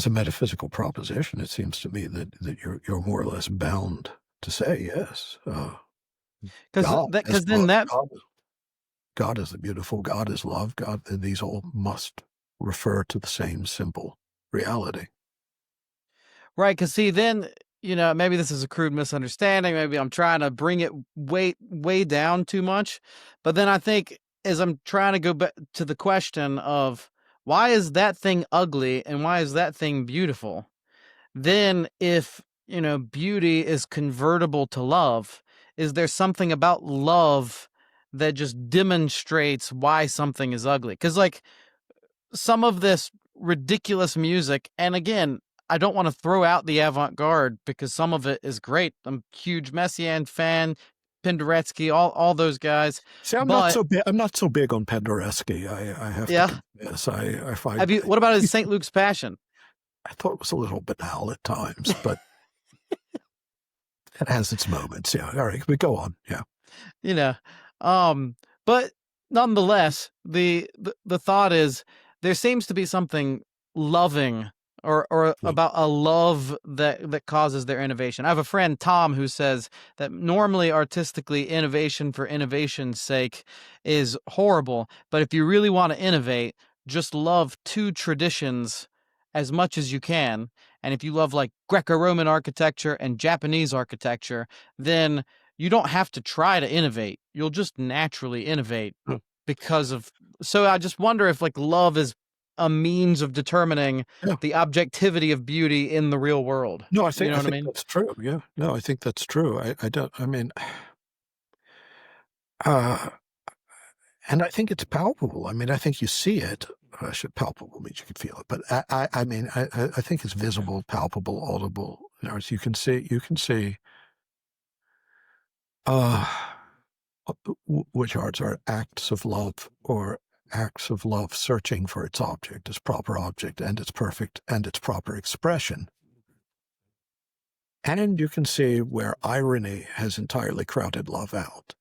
metaphysical proposition, it seems to me that you're more or less bound to say yes. God is the beautiful, God is love, God, these all must refer to the same simple reality. Right, because see, then, maybe this is a crude misunderstanding. Maybe I'm trying to bring it way down too much. But then I think as I'm trying to go back to the question of why is that thing ugly and why is that thing beautiful? Then if, beauty is convertible to love, is there something about love that just demonstrates why something is ugly? Because some of this ridiculous music, and again, I don't want to throw out the avant-garde because some of it is great. I'm a huge Messiaen fan, Penderecki, all those guys. See, I'm not so big on Penderecki. I have to confess. I find. What about his St. Luke's Passion? I thought it was a little banal at times, but it has its moments. Yeah. All right, but go on. Yeah. But nonetheless, the thought is there seems to be something loving or about a love that causes their innovation. I have a friend, Tom, who says that normally artistically innovation for innovation's sake is horrible. But if you really want to innovate, just love two traditions as much as you can. And if you love like Greco-Roman architecture and Japanese architecture, then you don't have to try to innovate. You'll just naturally innovate because of. So I just wonder if like love is a means of determining the objectivity of beauty in the real world. No, I think that's true. Yeah. No, I think that's true. And I think it's palpable. I mean, I think you see it. Palpable means you can feel it, but I think it's visible, palpable, audible. As you can see, which arts are acts of love or acts of love searching for its object, its proper object, and its perfect and its proper expression. And you can see where irony has entirely crowded love out.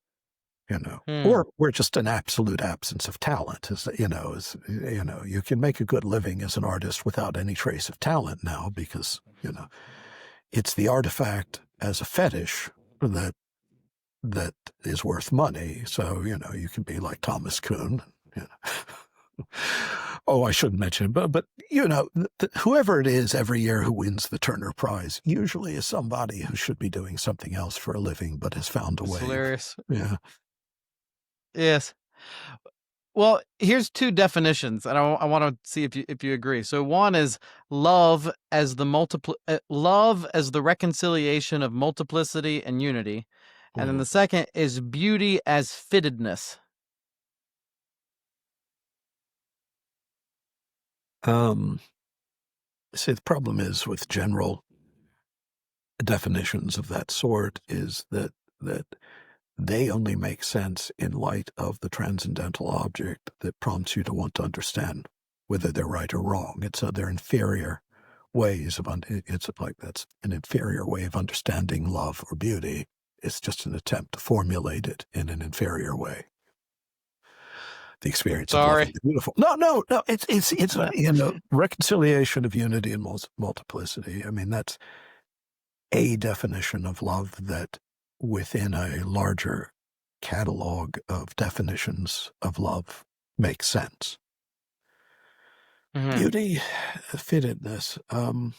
Or we're just an absolute absence of talent. You can make a good living as an artist without any trace of talent now because, it's the artifact as a fetish that is worth money. So, you can be like Thomas Kuhn. Oh, I shouldn't mention, but whoever it is every year who wins the Turner Prize usually is somebody who should be doing something else for a living, but has found a way. Hilarious. Yeah. Yes. Well, here's two definitions, and I want to see if you agree. So one is love as the reconciliation of multiplicity and unity, and then the second is beauty as fittedness. See, the problem is with general definitions of that sort is that they only make sense in light of the transcendental object that prompts you to want to understand whether they're right or wrong. They're inferior ways of it's like that's an inferior way of understanding love or beauty. It's just an attempt to formulate it in an inferior way. The experience of loving the beautiful. No. It's reconciliation of unity and multiplicity. I mean, that's a definition of love that within a larger catalog of definitions of love makes sense. Beauty, fittedness. You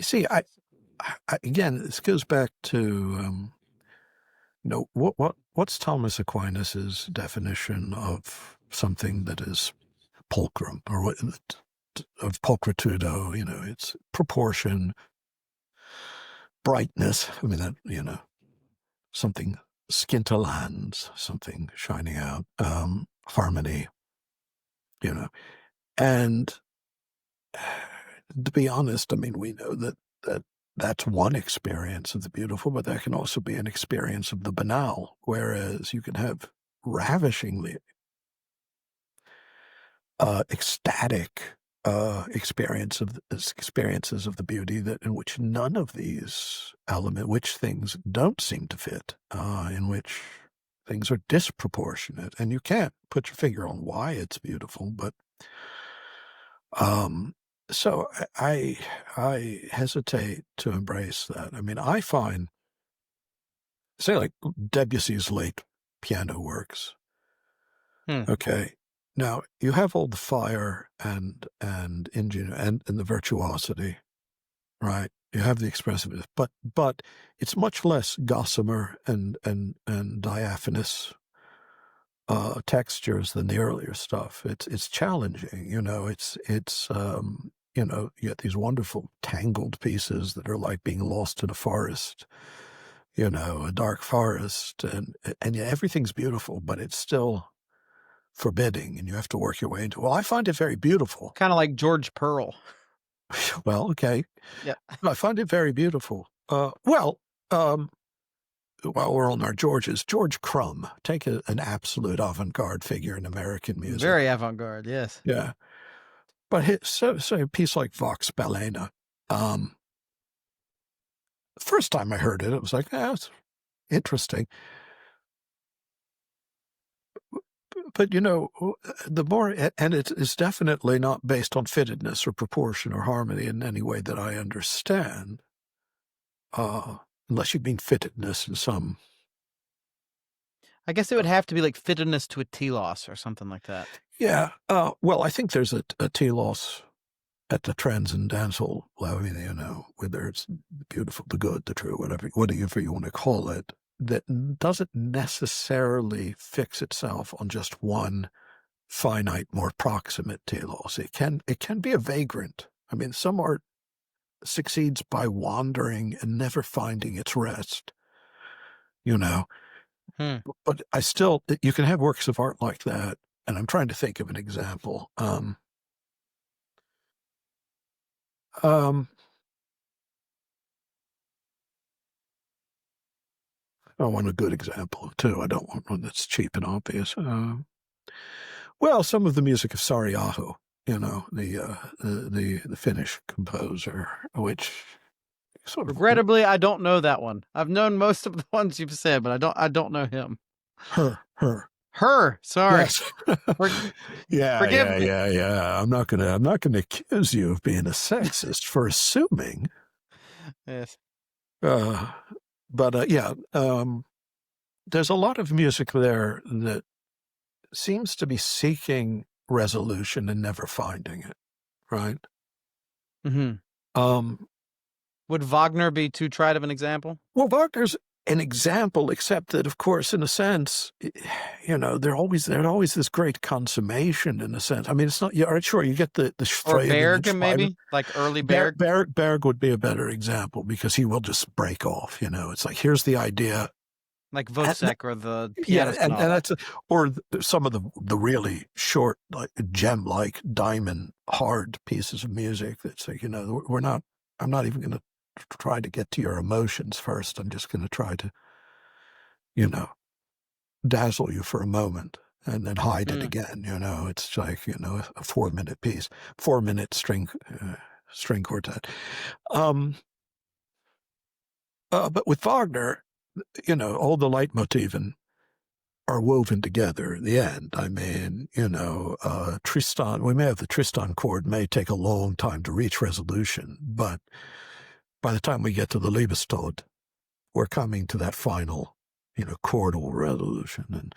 see, I again, this goes back to what's Thomas Aquinas's definition of something that is pulchrum or of pulchritudo? It's proportion, brightness. I mean that something scintillans, something shining out, harmony. And to be honest, I mean, we know that's one experience of the beautiful, but that can also be an experience of the banal, whereas you can have ravishingly ecstatic experiences of the beauty in which none of these which things don't seem to fit, in which things are disproportionate, and you can't put your finger on why it's beautiful, but so I hesitate to embrace that. I mean, I find, say, like Debussy's late piano works. Okay, now you have all the fire and ingenuity and the virtuosity, right? You have the expressiveness, but it's much less gossamer and diaphanous textures than the earlier stuff. It's challenging, you get these wonderful tangled pieces that are like being lost in a forest, a dark forest, and everything's beautiful, but it's still forbidding, and you have to work your way into. Well, I find it very beautiful. Kind of like George Pearl. Well, okay. Yeah. I find it very beautiful. While we're on our Georges, George Crumb, take an absolute avant-garde figure in American music. Very avant-garde, yes. Yeah. But so a piece like Vox Balena, the first time I heard it, it was like, it's interesting. But, the more, and it's definitely not based on fittedness or proportion or harmony in any way that I understand, unless you mean fittedness in some. I guess it would have to be like fittedness to a telos or something like that. Yeah. Well, I think there's a telos at the transcendental level, whether it's the beautiful, the good, the true, whatever you want to call it, that doesn't necessarily fix itself on just one finite, more proximate telos. It can be a vagrant. I mean, some art succeeds by wandering and never finding its rest, But you can have works of art like that, and I'm trying to think of an example. I want a good example too. I don't want one that's cheap and obvious. Well, some of the music of Sariaho, the Finnish composer, which sort of regrettably I don't know that one. I've known most of the ones you've said, but I don't know him. Her. Sorry. Yes. Forgive me. Yeah. I'm not gonna accuse you of being a sexist for assuming. Yes. There's a lot of music there that seems to be seeking resolution and never finding it, right? Mm-hmm. Would Wagner be too trite of an example? Well, Wagner's an example, except that, of course, in a sense, there's always this great consummation. In a sense, I mean, it's not. Sure, you get the or Berg, maybe like early Berg. Berg would be a better example because he will just break off. It's like, here's the idea, like Wozzeck or the pianist. And that's or some of the really short, like gem-like diamond hard pieces of music. That's like, I'm not even going to try to get to your emotions first. I'm just going to try to, dazzle you for a moment and then hide it again. It's like, a 4-minute piece, 4-minute string quartet. But with Wagner, all the leitmotiven are woven together in the end. I mean, Tristan, we may have the Tristan chord may take a long time to reach resolution, but by the time we get to the Liebestod, we're coming to that final, chordal resolution and,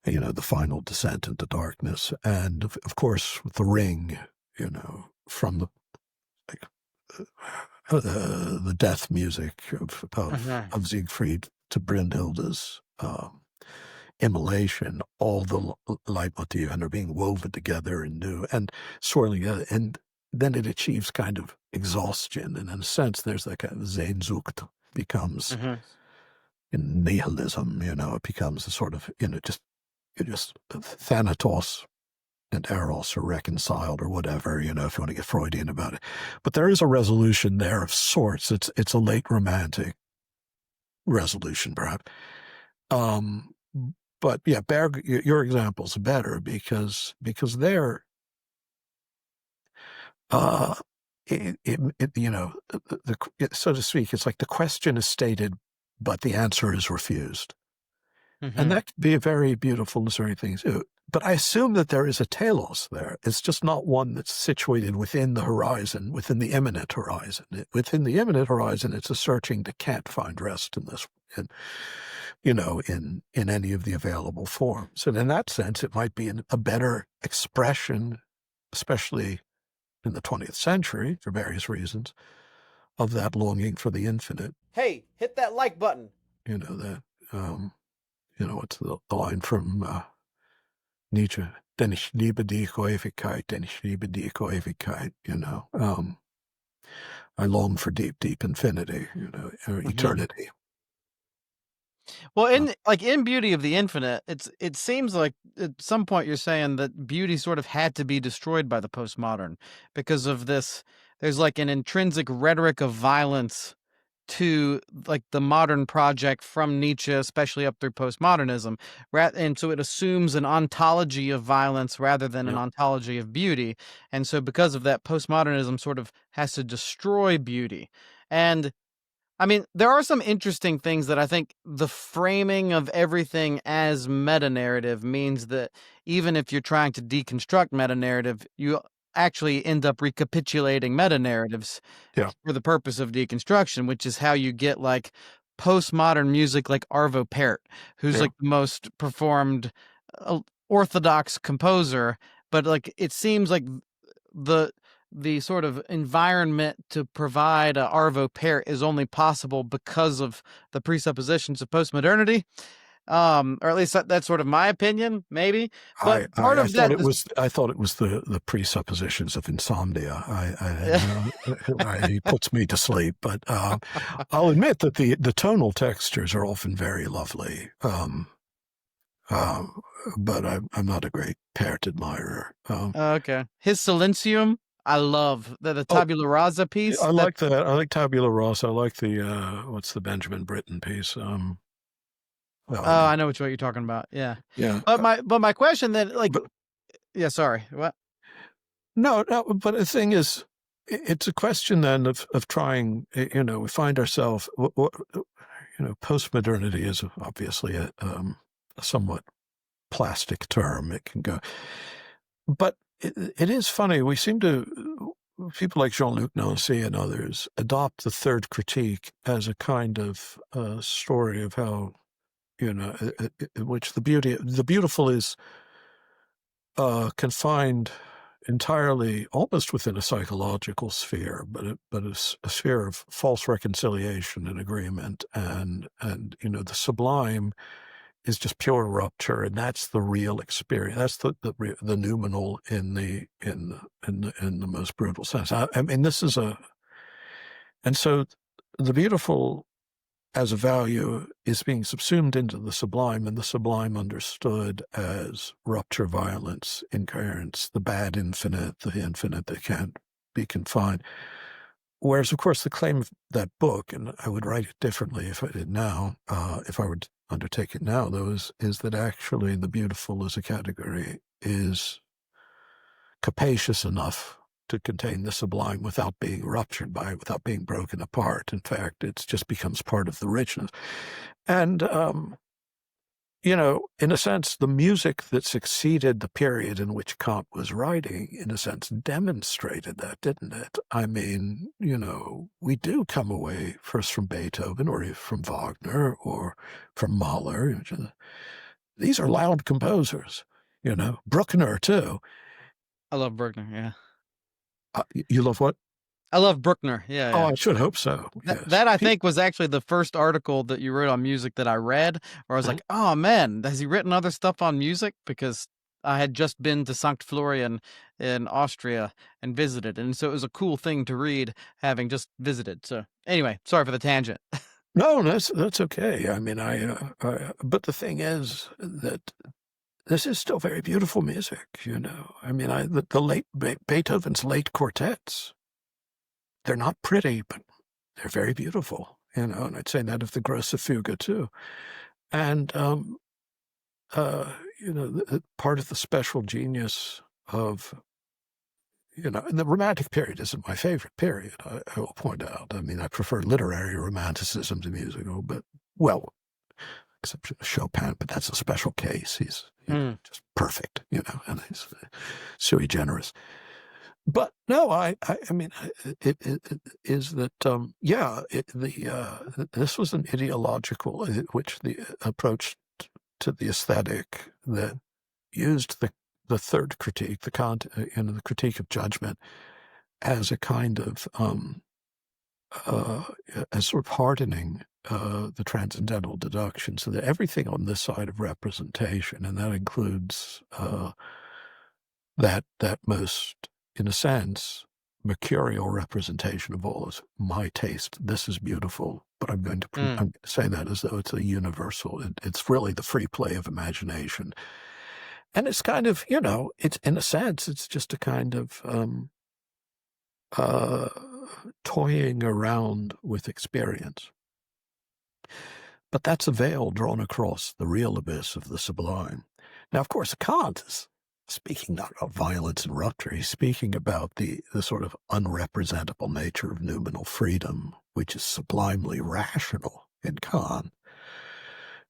the final descent into darkness. And of course, with the ring, from the death music of Siegfried to Brünnhilde's immolation, all the leitmotiv are being woven together and new and swirling together. And then it achieves kind of exhaustion. And in a sense, there's that kind of Sehnsucht becomes in nihilism, it becomes a sort of, just Thanatos and Eros are reconciled or whatever, if you want to get Freudian about it. But there is a resolution there of sorts. It's a late romantic resolution, perhaps. But yeah, Berg, your example's better because there, so to speak, it's like the question is stated, but the answer is refused. And that could be a very beautiful and certain thing too. But I assume that there is a telos there. It's just not one that's situated within the horizon, within the imminent horizon. Within the imminent horizon, it's a searching that can't find rest in this, in any of the available forms. And in that sense, it might be a better expression, especially in the 20th century, for various reasons, of that longing for the infinite. Hey, hit that like button. What's the line from Nietzsche? Denn ich liebe die Ewigkeit, denn ich liebe die Ewigkeit, I long for deep, deep infinity, or eternity. Well, Uh, in Beauty of the Infinite, it seems like at some point you're saying that beauty sort of had to be destroyed by the postmodern because of this. There's like an intrinsic rhetoric of violence to like the modern project from Nietzsche, especially up through postmodernism, and so it assumes an ontology of violence rather than an yeah, ontology of beauty, and so because of that, postmodernism sort of has to destroy beauty, and I mean, there are some interesting things that I think the framing of everything as meta narrative means that even if you're trying to deconstruct meta narrative, you actually end up recapitulating meta narratives yeah, for the purpose of deconstruction, which is how you get like postmodern music like Arvo Pärt, who's yeah. like the most performed orthodox composer, but like it seems like the the sort of environment to provide a Arvo Pärt is only possible because of the presuppositions of postmodernity. Or at least that's sort of my opinion, maybe. But part I of thought that, it was the presuppositions of insomnia. He puts me to sleep, but I'll admit that the tonal textures are often very lovely. Uh, but I'm not a great Pärt admirer. okay, his Silencium, I love the Oh, Tabula Rasa piece. I That like that. I like Tabula Rasa. I like the what's the Benjamin Britten piece? Oh oh, no, I know which one you're talking about. Yeah, yeah, but my question then, like, but yeah, sorry, what? no, no. But the thing is, it's a question then of trying. You know, we find ourselves. You know, postmodernity is obviously a somewhat plastic term. It can go, but it is funny. We seem to people like Jean-Luc Nancy and others adopt the third critique as a kind of story of how you know, in which the beautiful is confined entirely, almost within a psychological sphere, but a sphere of false reconciliation and agreement, and you know, the sublime is just pure rupture, and that's the real experience. That's the noumenal in the most brutal sense. I mean, this is and so the beautiful as a value is being subsumed into the sublime, and the sublime understood as rupture, violence, incoherence, the bad infinite, the infinite that can't be confined. Whereas, of course, the claim of that book, and I would write it differently if I did now, if I were to undertake it now, though, is that actually the beautiful as a category is capacious enough to contain the sublime without being ruptured by it, without being broken apart. In fact, it just becomes part of the richness. And, you know, in a sense, the music that succeeded the period in which Kant was writing, in a sense, demonstrated that, didn't it? I mean, you know, we do come away first from Beethoven or from Wagner or from Mahler. These are loud composers, you know, Bruckner too. I love Bruckner. Yeah, You love what? I love Bruckner. Yeah, Oh, yeah. I should hope so. That Yes. that I think was actually the first article that you wrote on music that I read, where I was Mhm. like, "Oh man, has he written other stuff on music?" Because I had just been to Sankt Florian in Austria and visited, and so it was a cool thing to read, having just visited. So anyway, sorry for the tangent. No, that's okay. I mean, but the thing is that this is still very beautiful music. You know, I mean, the late Beethoven's late quartets, they're not pretty, but they're very beautiful. You know, and I'd say that of the Grosse Fuge too. And you know, part of the special genius of you know, and the Romantic period isn't my favorite period, I will point out. I mean, I prefer literary romanticism to musical, but, well, exception of Chopin, but that's a special case. He's you know, Mm. just perfect, you know, and he's sui generis. But no, I mean, it is that, yeah, this was an ideological, which the approach to the aesthetic that used the third critique, the Kant, you know, the critique of judgment, as a kind of uh, as sort of hardening the transcendental deduction, so that everything on this side of representation, and that includes that most, in a sense, mercurial representation of all is my taste. This is beautiful, but I'm going to say that as though it's a universal. It's really the free play of imagination. And it's kind of, it's in a sense, it's just a kind of toying around with experience. But that's a veil drawn across the real abyss of the sublime. Now, of course, Kant is speaking not about violence and rupture. He's speaking about the sort of unrepresentable nature of noumenal freedom, which is sublimely rational in Kant.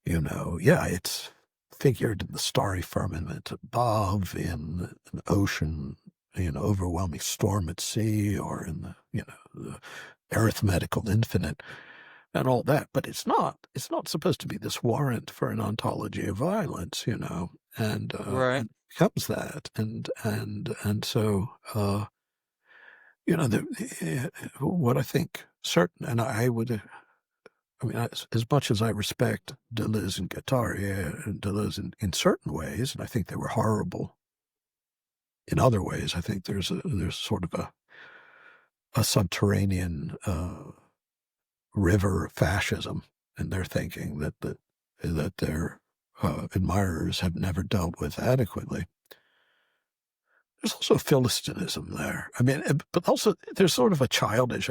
It's figured in the starry firmament above, in an ocean, overwhelming storm at sea, or in the arithmetical infinite and all that. But it's not supposed to be this warrant for an ontology of violence, and Right. it becomes that. And so, what I think certain, and I would, as much as I respect Deleuze and Guattari, and Deleuze in certain ways, and I think they were horrible in other ways, I think there's sort of a subterranean river of fascism in their thinking that their admirers have never dealt with adequately. There's also Philistinism there. But also there's sort of a childish,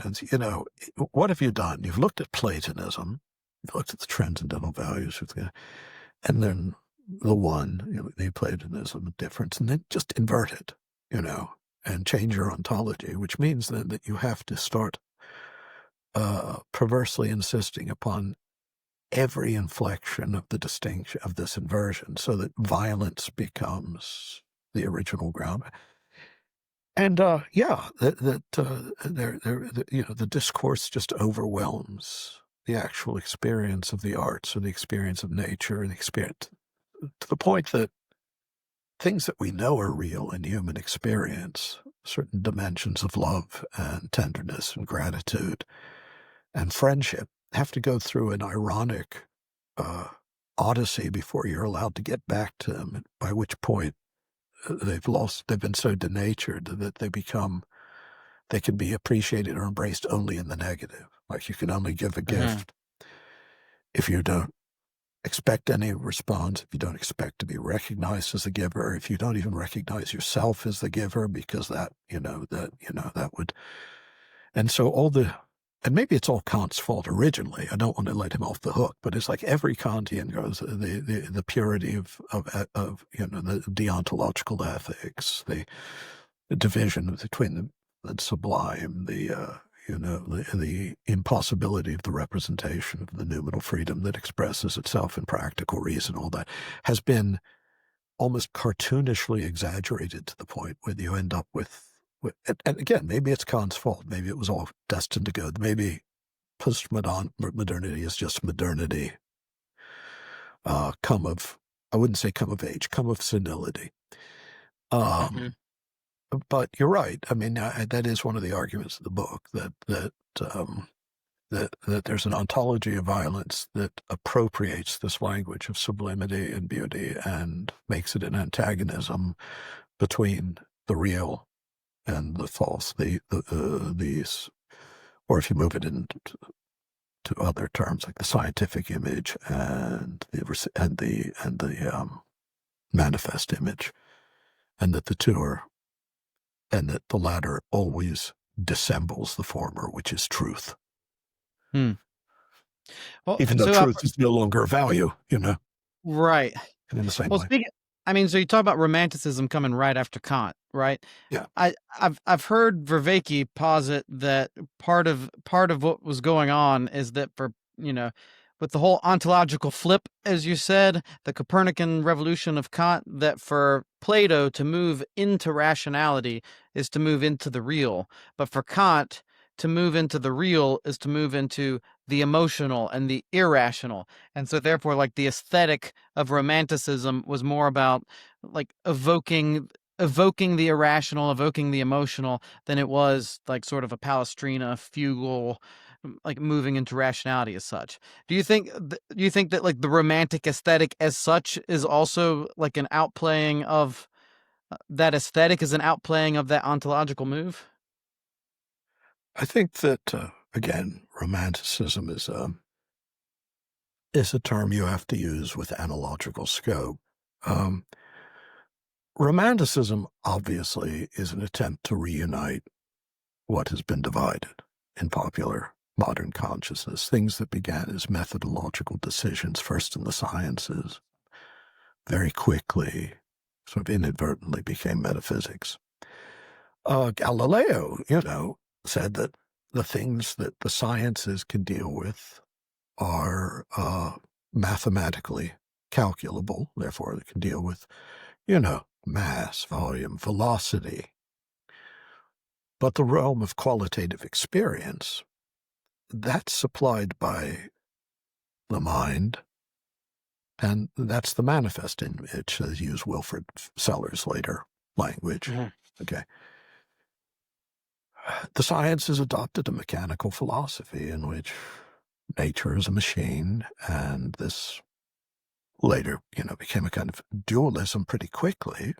what have you done? You've looked at Platonism, you've looked at the transcendental values, and then the one, the Platonism difference, and then just invert it, and change your ontology, which means then that you have to start perversely insisting upon every inflection of the distinction of this inversion, so that violence becomes the original ground. And the discourse just overwhelms the actual experience of the arts, or the experience of nature, and the experience, to the point that things that we know are real in human experience, certain dimensions of love and tenderness and gratitude and friendship, have to go through an ironic odyssey before you're allowed to get back to them, by which point they've been so denatured that they can be appreciated or embraced only in the negative. Like, you can only give a gift if you don't expect any response, if you don't expect to be recognized as a giver, if you don't even recognize yourself as the giver, because that would, and so and maybe it's all Kant's fault originally. I don't want to let him off the hook, but it's like every Kantian goes, the purity of the deontological ethics, the division between the sublime, the impossibility of the representation of the noumenal freedom that expresses itself in practical reason, all that has been almost cartoonishly exaggerated to the point where you end up with, and again, maybe it's Kant's fault. Maybe it was all destined to go. Maybe postmodernity is just modernity, I wouldn't say come of age, come of senility. But you're right. That is one of the arguments of the book, that there's an ontology of violence that appropriates this language of sublimity and beauty and makes it an antagonism between the real and the false, these, or if you move it into other terms like the scientific image and the manifest image, and that the two are, and that the latter always dissembles the former, which is truth. Well, even though truth is no longer a value, right? In the same way. So you talk about romanticism coming right after Kant, right? Yeah. I've heard Vervaeke posit that part of what was going on is that with the whole ontological flip, as you said, the Copernican revolution of Kant, that for Plato to move into rationality is to move into the real, but for Kant to move into the real is to move into the emotional and the irrational. And so therefore, like, the aesthetic of romanticism was more about like evoking the irrational, evoking the emotional, than it was like sort of a Palestrina fugal, like moving into rationality as such. Do you think that like the romantic aesthetic as such is also like an outplaying of that aesthetic, is an outplaying of that ontological move? I think that, again, romanticism is a term you have to use with analogical scope. Um, Romanticism, obviously, is an attempt to reunite what has been divided in popular modern consciousness, things that began as methodological decisions, first in the sciences, very quickly, sort of inadvertently became metaphysics. Galileo, said that the things that the sciences can deal with are mathematically calculable, therefore they can deal with, mass, volume, velocity. But the realm of qualitative experience, that's supplied by the mind, and that's the manifest image, to use Wilfrid Sellars' later language. Mm-hmm. Okay. The sciences adopted a mechanical philosophy in which nature is a machine, and this later, became a kind of dualism pretty quickly.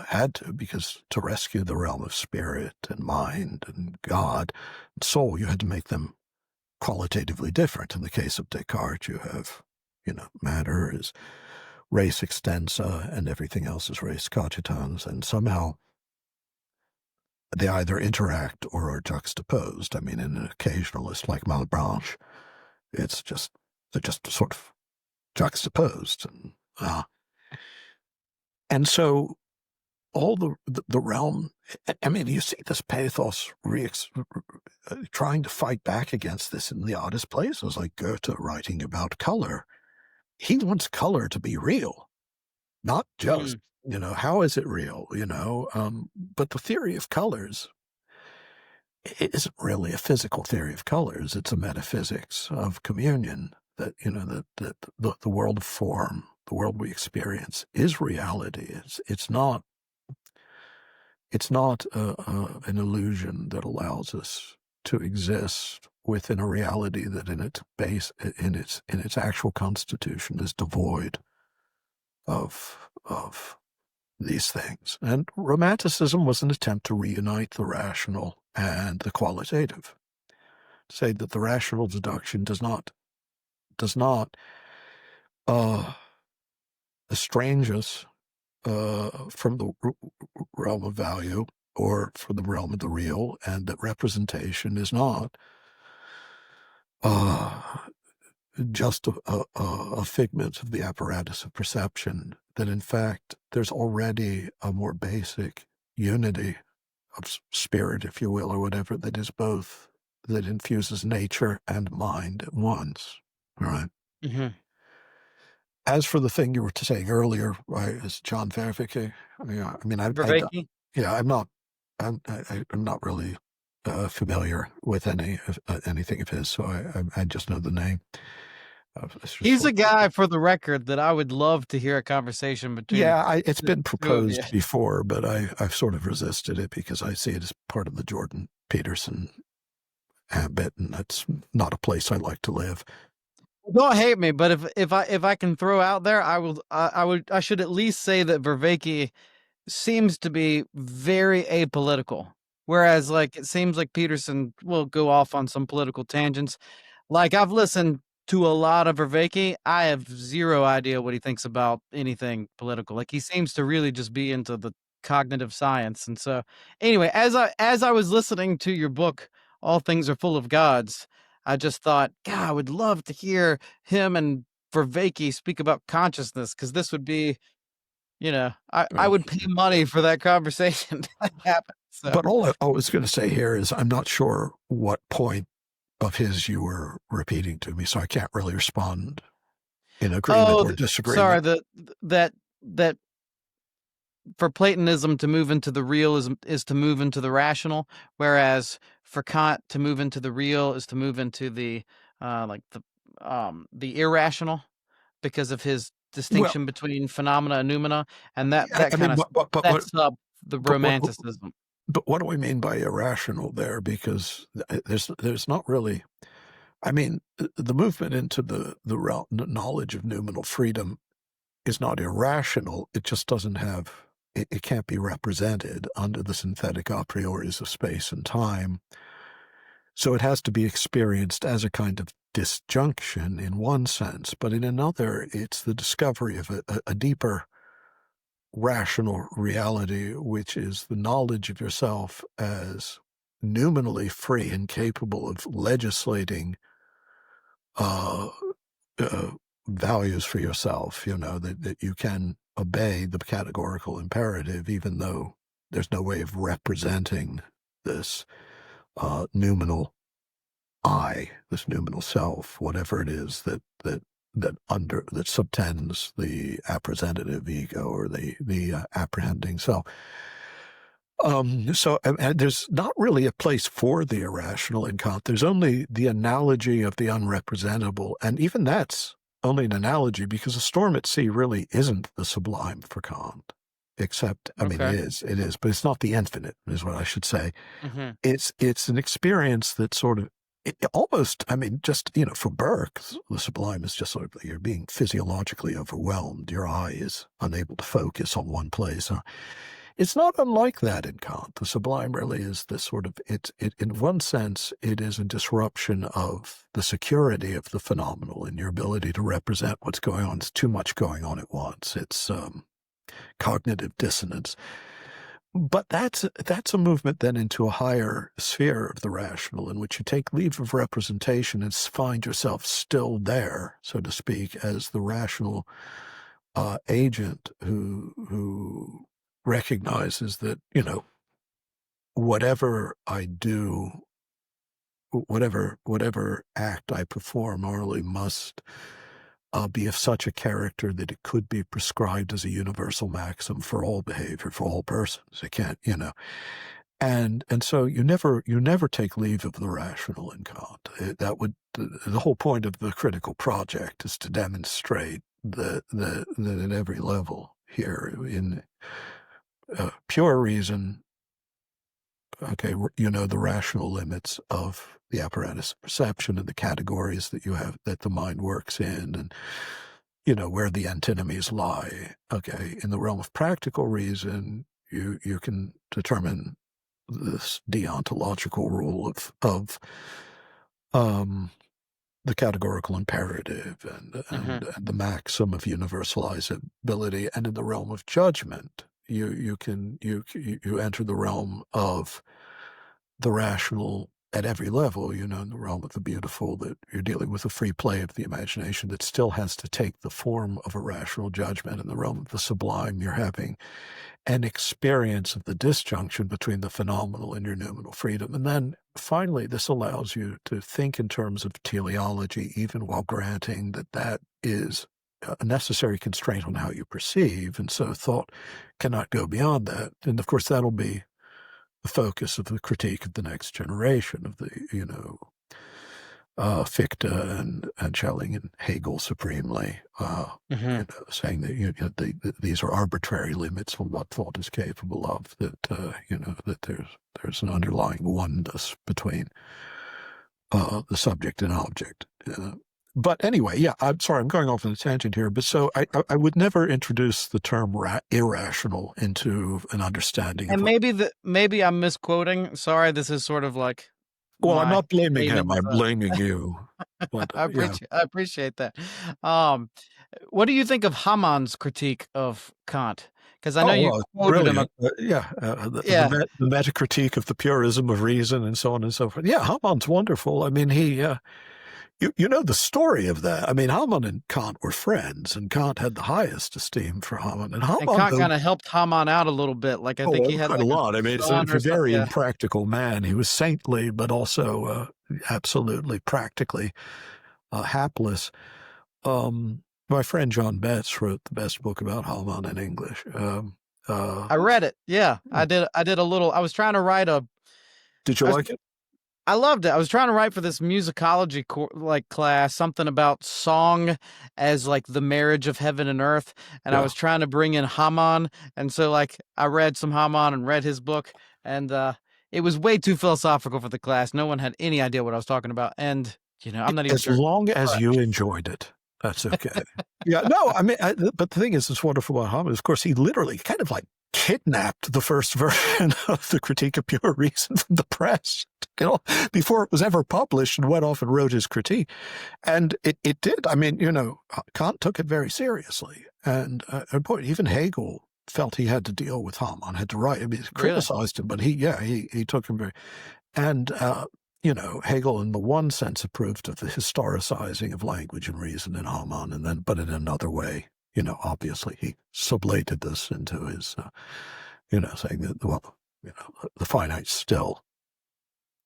Had to, because to rescue the realm of spirit and mind and God and soul, you had to make them qualitatively different. In the case of Descartes, you have, matter is res extensa and everything else is res cogitans, and somehow they either interact or are juxtaposed. I mean, in an occasionalist like Malebranche, they're just sort of juxtaposed. And so all the realm, I mean, you see this pathos trying to fight back against this in the oddest places, like Goethe writing about color. He wants color to be real, not just, how is it real, but the theory of colors, it isn't really a physical theory of colors. It's a metaphysics of communion that, that the world of form, the world we experience is reality. It's not an illusion that allows us to exist within a reality that in its base, in its actual constitution, is devoid of these things. And Romanticism was an attempt to reunite the rational and the qualitative. To say that the rational deduction does not estrange us from the realm of value or from the realm of the real, and that representation is not just a figment of the apparatus of perception, that in fact there's already a more basic unity of spirit, if you will, or whatever, that is both, that infuses nature and mind at once. All right. Mm-hmm. As for the thing you were saying earlier, right, is John Vervaeke. Vervaeke? I'm not really familiar with anything of his, so I just know the name. He's a guy, for the record, that I would love to hear a conversation between. Yeah, it's been proposed before, but I've sort of resisted it because I see it as part of the Jordan Peterson ambit, and that's not a place I like to live. Don't hate me, but if I can throw out there, I should at least say that Vervaeke seems to be very apolitical, whereas like it seems like Peterson will go off on some political tangents. Like I've listened to a lot of Vervaeke. I have zero idea what he thinks about anything political. Like he seems to really just be into the cognitive science. And so anyway, as I was listening to your book, All Things Are Full of Gods, I just thought, God, I would love to hear him and Vervaeke speak about consciousness, because this would be, I would pay money for that conversation to happen. So. But all I was going to say here is I'm not sure what point of his you were repeating to me, so I can't really respond in agreement or disagreement. Sorry, that for Platonism to move into the real is to move into the rational, whereas for Kant to move into the real is to move into the irrational, because of his distinction between phenomena and noumena, and that kind of sets up the romanticism. But what do we mean by irrational there? Because there's not really. I mean, the movement into the realm, knowledge of noumenal freedom is not irrational. It just doesn't have. It can't be represented under the synthetic a prioris of space and time. So it has to be experienced as a kind of disjunction in one sense, but in another, it's the discovery of a deeper rational reality, which is the knowledge of yourself as noumenally free and capable of legislating uh, values for yourself, that you can obey the categorical imperative, even though there's no way of representing this noumenal I, this noumenal self, whatever it is that subtends the appresentative ego or the apprehending self. So there's not really a place for the irrational in Kant. There's only the analogy of the unrepresentable, and even that's only an analogy because a storm at sea really isn't the sublime for Kant. Except, I mean, it is, but it's not the infinite, is what I should say. Mm-hmm. It's an experience that sort of, almost, I mean, just, for Burke, the sublime is just sort of, you're being physiologically overwhelmed. Your eye is unable to focus on one place. It's not unlike that in Kant. The sublime really is this sort of, in one sense, it is a disruption of the security of the phenomenal and your ability to represent what's going on. It's too much going on at once. It's cognitive dissonance. But that's a movement then into a higher sphere of the rational, in which you take leave of representation and find yourself still there, so to speak, as the rational agent who recognizes that, whatever I do, whatever act I perform morally must be of such a character that it could be prescribed as a universal maxim for all behavior, for all persons. It can't, and so you never take leave of the rational in Kant. The whole point of the critical project is to demonstrate that at every level here in pure reason, okay, the rational limits of the apparatus of perception and the categories that you have, that the mind works in, and, where the antinomies lie. Okay, in the realm of practical reason, you can determine this deontological rule of the categorical imperative and the maxim of universalizability. And in the realm of judgment, you enter the realm of the rational at every level, in the realm of the beautiful, that you're dealing with a free play of the imagination that still has to take the form of a rational judgment. In the realm of the sublime, you're having an experience of the disjunction between the phenomenal and your noumenal freedom. And then finally, this allows you to think in terms of teleology, even while granting that is a necessary constraint on how you perceive. And so thought cannot go beyond that. And of course, that'll be the focus of the critique of the next generation of the, Fichte and Schelling and Hegel supremely, saying that these are arbitrary limits on what thought is capable of, that, that there's an underlying oneness between the subject and object. But anyway, yeah, I'm sorry, I'm going off on a tangent here. But so I would never introduce the term irrational into an understanding. And maybe I'm misquoting. Sorry, this is sort of like. Well, I'm not blaming him. I'm blaming you. But, I appreciate that. What do you think of Hamann's critique of Kant? Because I know you quoted him. The meta-critique of the purism of reason and so on and so forth. Yeah, Hamann's wonderful. I mean, he. You know the story of that. I mean, Hamann and Kant were friends, and Kant had the highest esteem for Hamann. And Kant kind of helped Hamann out a little bit. Like, I think he had quite a lot. I mean, it's a very impractical man. He was saintly, but also absolutely practically hapless. My friend John Betts wrote the best book about Hamann in English. I read it. Yeah, I did a little. I was trying to write a. Did you like it? I loved it. I was trying to write for this musicology class, something about song as like the marriage of heaven and earth. And I was trying to bring in Hamann. And so I read some Hamann and read his book, and it was way too philosophical for the class. No one had any idea what I was talking about. And, I'm not even sure. As long as you enjoyed it, that's okay. No, I mean, but the thing is, it's wonderful about Hamann. Of course, he literally kind of kidnapped the first version of the Critique of Pure Reason from the press. before it was ever published, and went off and wrote his critique. And it did. I mean, Kant took it very seriously. And boy, even Hegel felt he had to deal with Hamann, had to write. I mean, he criticized him, but he took him very. And, Hegel, in the one sense, approved of the historicizing of language and reason in Hamann, but in another way, obviously he sublated this into his, saying that, the finite still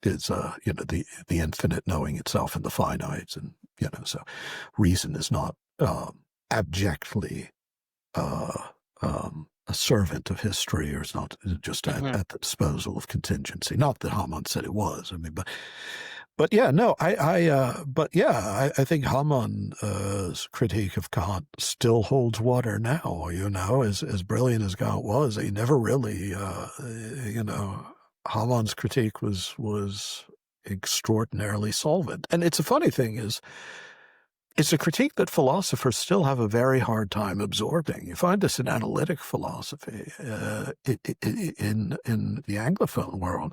is, the infinite knowing itself in the finite. And, so reason is not abjectly a servant of history, or is not just at the disposal of contingency. Not that Hamann said it was. I mean, but yeah, no, I think Hamann's critique of Kant still holds water now. As brilliant as Kant was, he never really, Hamann's critique was extraordinarily solvent. And it's a funny thing is, it's a critique that philosophers still have a very hard time absorbing. You find this in analytic philosophy, in the Anglophone world,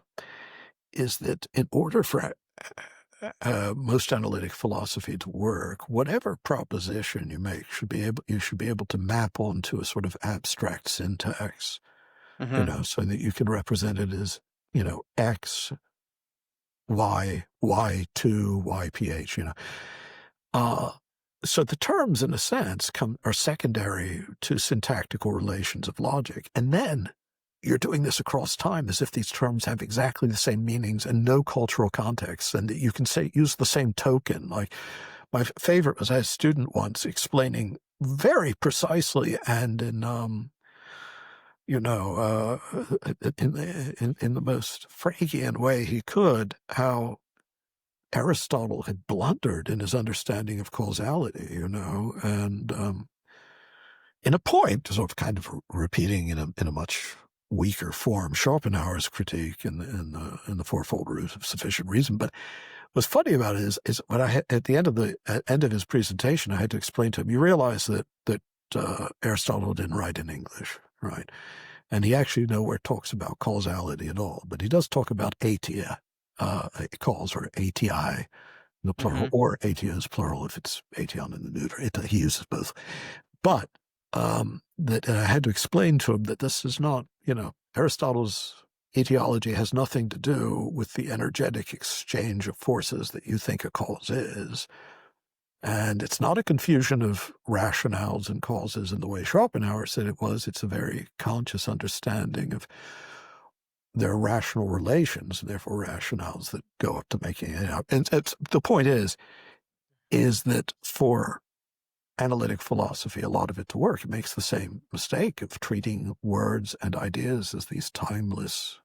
is that in order for most analytic philosophy to work, whatever proposition you make you should be able to map onto a sort of abstract syntax, so that you can represent it as, X, Y, Y2, YPH, so the terms, in a sense, are secondary to syntactical relations of logic. And then you're doing this across time as if these terms have exactly the same meanings and no cultural context, and that you can use the same token. Like, my favorite was, I had a student once explaining very precisely and in in the most Fregean way he could, how Aristotle had blundered in his understanding of causality, and in a point, sort of kind of repeating in a much weaker form Schopenhauer's critique in the fourfold root of sufficient reason. But what's funny about it is when at the end of his presentation, I had to explain to him, you realize that Aristotle didn't write in English, right? And he actually nowhere talks about causality at all, but he does talk about atia. It calls, or ati in the plural, or atios plural if it's ation in the neuter. He uses both. But that I had to explain to him that this is not, Aristotle's etiology has nothing to do with the energetic exchange of forces that you think a cause is. And it's not a confusion of rationales and causes in the way Schopenhauer said it was. It's a very conscious understanding of their rational relations, and therefore rationales that go up to making it up. And the point is that for analytic philosophy, a lot of it to work, it makes the same mistake of treating words and ideas as these timeless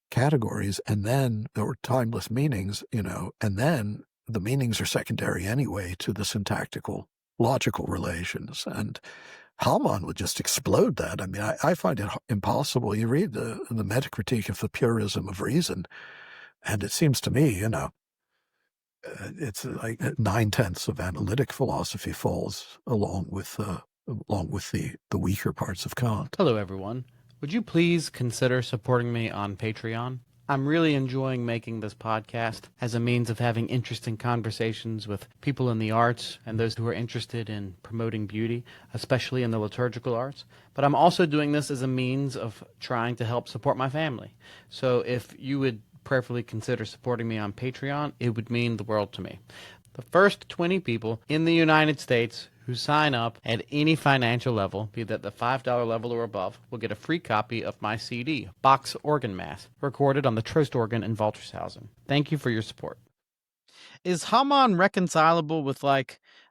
categories, and then there were timeless meanings, and then the meanings are secondary anyway to the syntactical logical relations. And Hamann would just explode that. I mean, I find it impossible. You read the Metacritique of the purism of reason, and it seems to me, it's like 9/10 of analytic philosophy falls along with the weaker parts of Kant. Hello, everyone. Would you please consider supporting me on Patreon? I'm really enjoying making this podcast as a means of having interesting conversations with people in the arts and those who are interested in promoting beauty, especially in the liturgical arts. But I'm also doing this as a means of trying to help support my family. So if you would prayerfully consider supporting me on Patreon, it would mean the world to me. The first 20 people in the United States who sign up at any financial level, be that the $5 level or above, will get a free copy of my CD, Bach's Organ Mass, recorded on the Trost organ in Waltershausen. Thank you for your support. Is Hamann reconcilable with,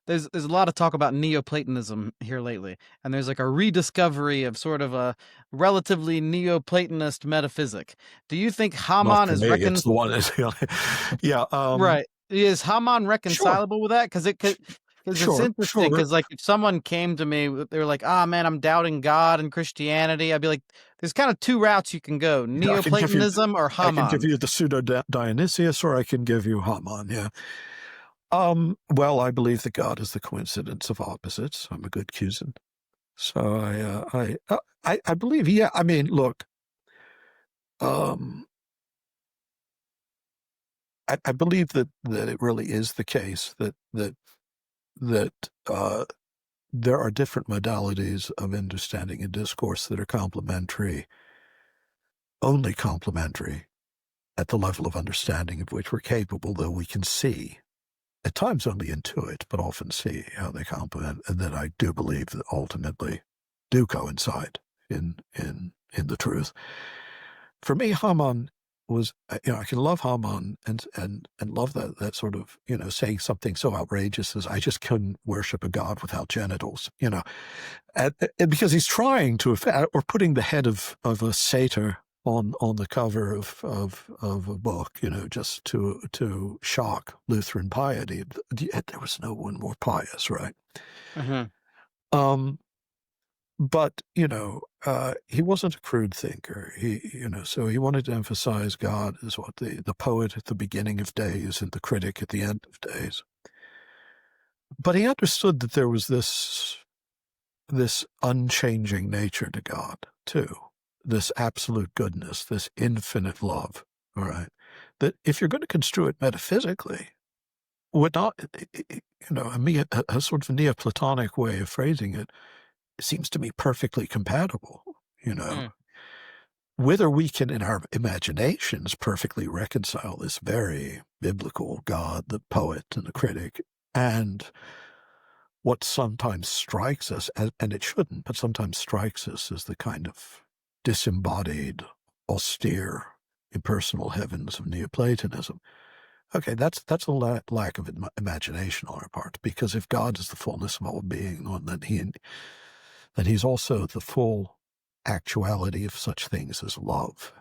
there's a lot of talk about Neoplatonism here lately, and there's a rediscovery of sort of a relatively Neoplatonist metaphysic. Do you think Hamann is reconcilable? It's the one. Yeah. Right. Is Hamann reconcilable with that? Because it's interesting, because if someone came to me, they were like, man, I'm doubting God and Christianity, I'd be like, there's kind of two routes you can go, Neoplatonism or Hamann. I can give you the pseudo-Dionysius, or I can give you Hamann, yeah. Well, I believe that God is the coincidence of opposites. I'm a good Cusan. So I believe, yeah, I mean, look, Um, I believe that it really is the case that there are different modalities of understanding a discourse that are complementary, only complementary at the level of understanding of which we're capable, though we can see, at times only intuit, but often see how they complement, and that I do believe that ultimately do coincide in the truth. For me, Hamann was, I can love Hamann and love that sort of, saying something so outrageous as I just couldn't worship a god without genitals, and because he's trying to, or putting the head of a satyr on the cover of a book, just to shock Lutheran piety. Yet there was no one more pious, right? Mm-hmm. But he wasn't a crude thinker. So he wanted to emphasize God as what the poet at the beginning of days and the critic at the end of days. But he understood that there was this unchanging nature to God too, this absolute goodness, this infinite love. All right, that if you're going to construe it metaphysically, would not, a sort of Neoplatonic way of phrasing it, seems to me perfectly compatible, whether we can in our imaginations perfectly reconcile this very biblical God, the poet and the critic, and what sometimes strikes us, and it shouldn't, but sometimes strikes us as the kind of disembodied, austere, impersonal heavens of Neoplatonism. Okay, that's a lack of imagination on our part, because if God is the fullness of all being, then he's also the full actuality of such things as love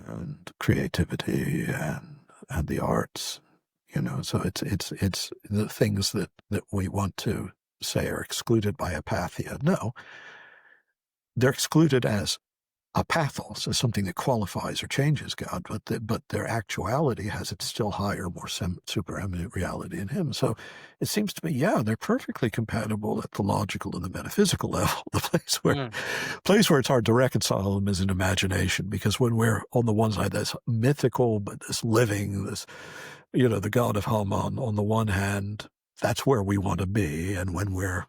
and creativity and the arts. So it's the things that we want to say are excluded by apatheia. No, they're excluded as a pathos, as something that qualifies or changes God, but their actuality has its still higher, more supereminent reality in him. So it seems to me, they're perfectly compatible at the logical and the metaphysical level. The place where it's hard to reconcile them is in imagination, because when we're on the one side, this mythical, but this living, this, the God of Haman on the one hand, that's where we want to be. And when we're,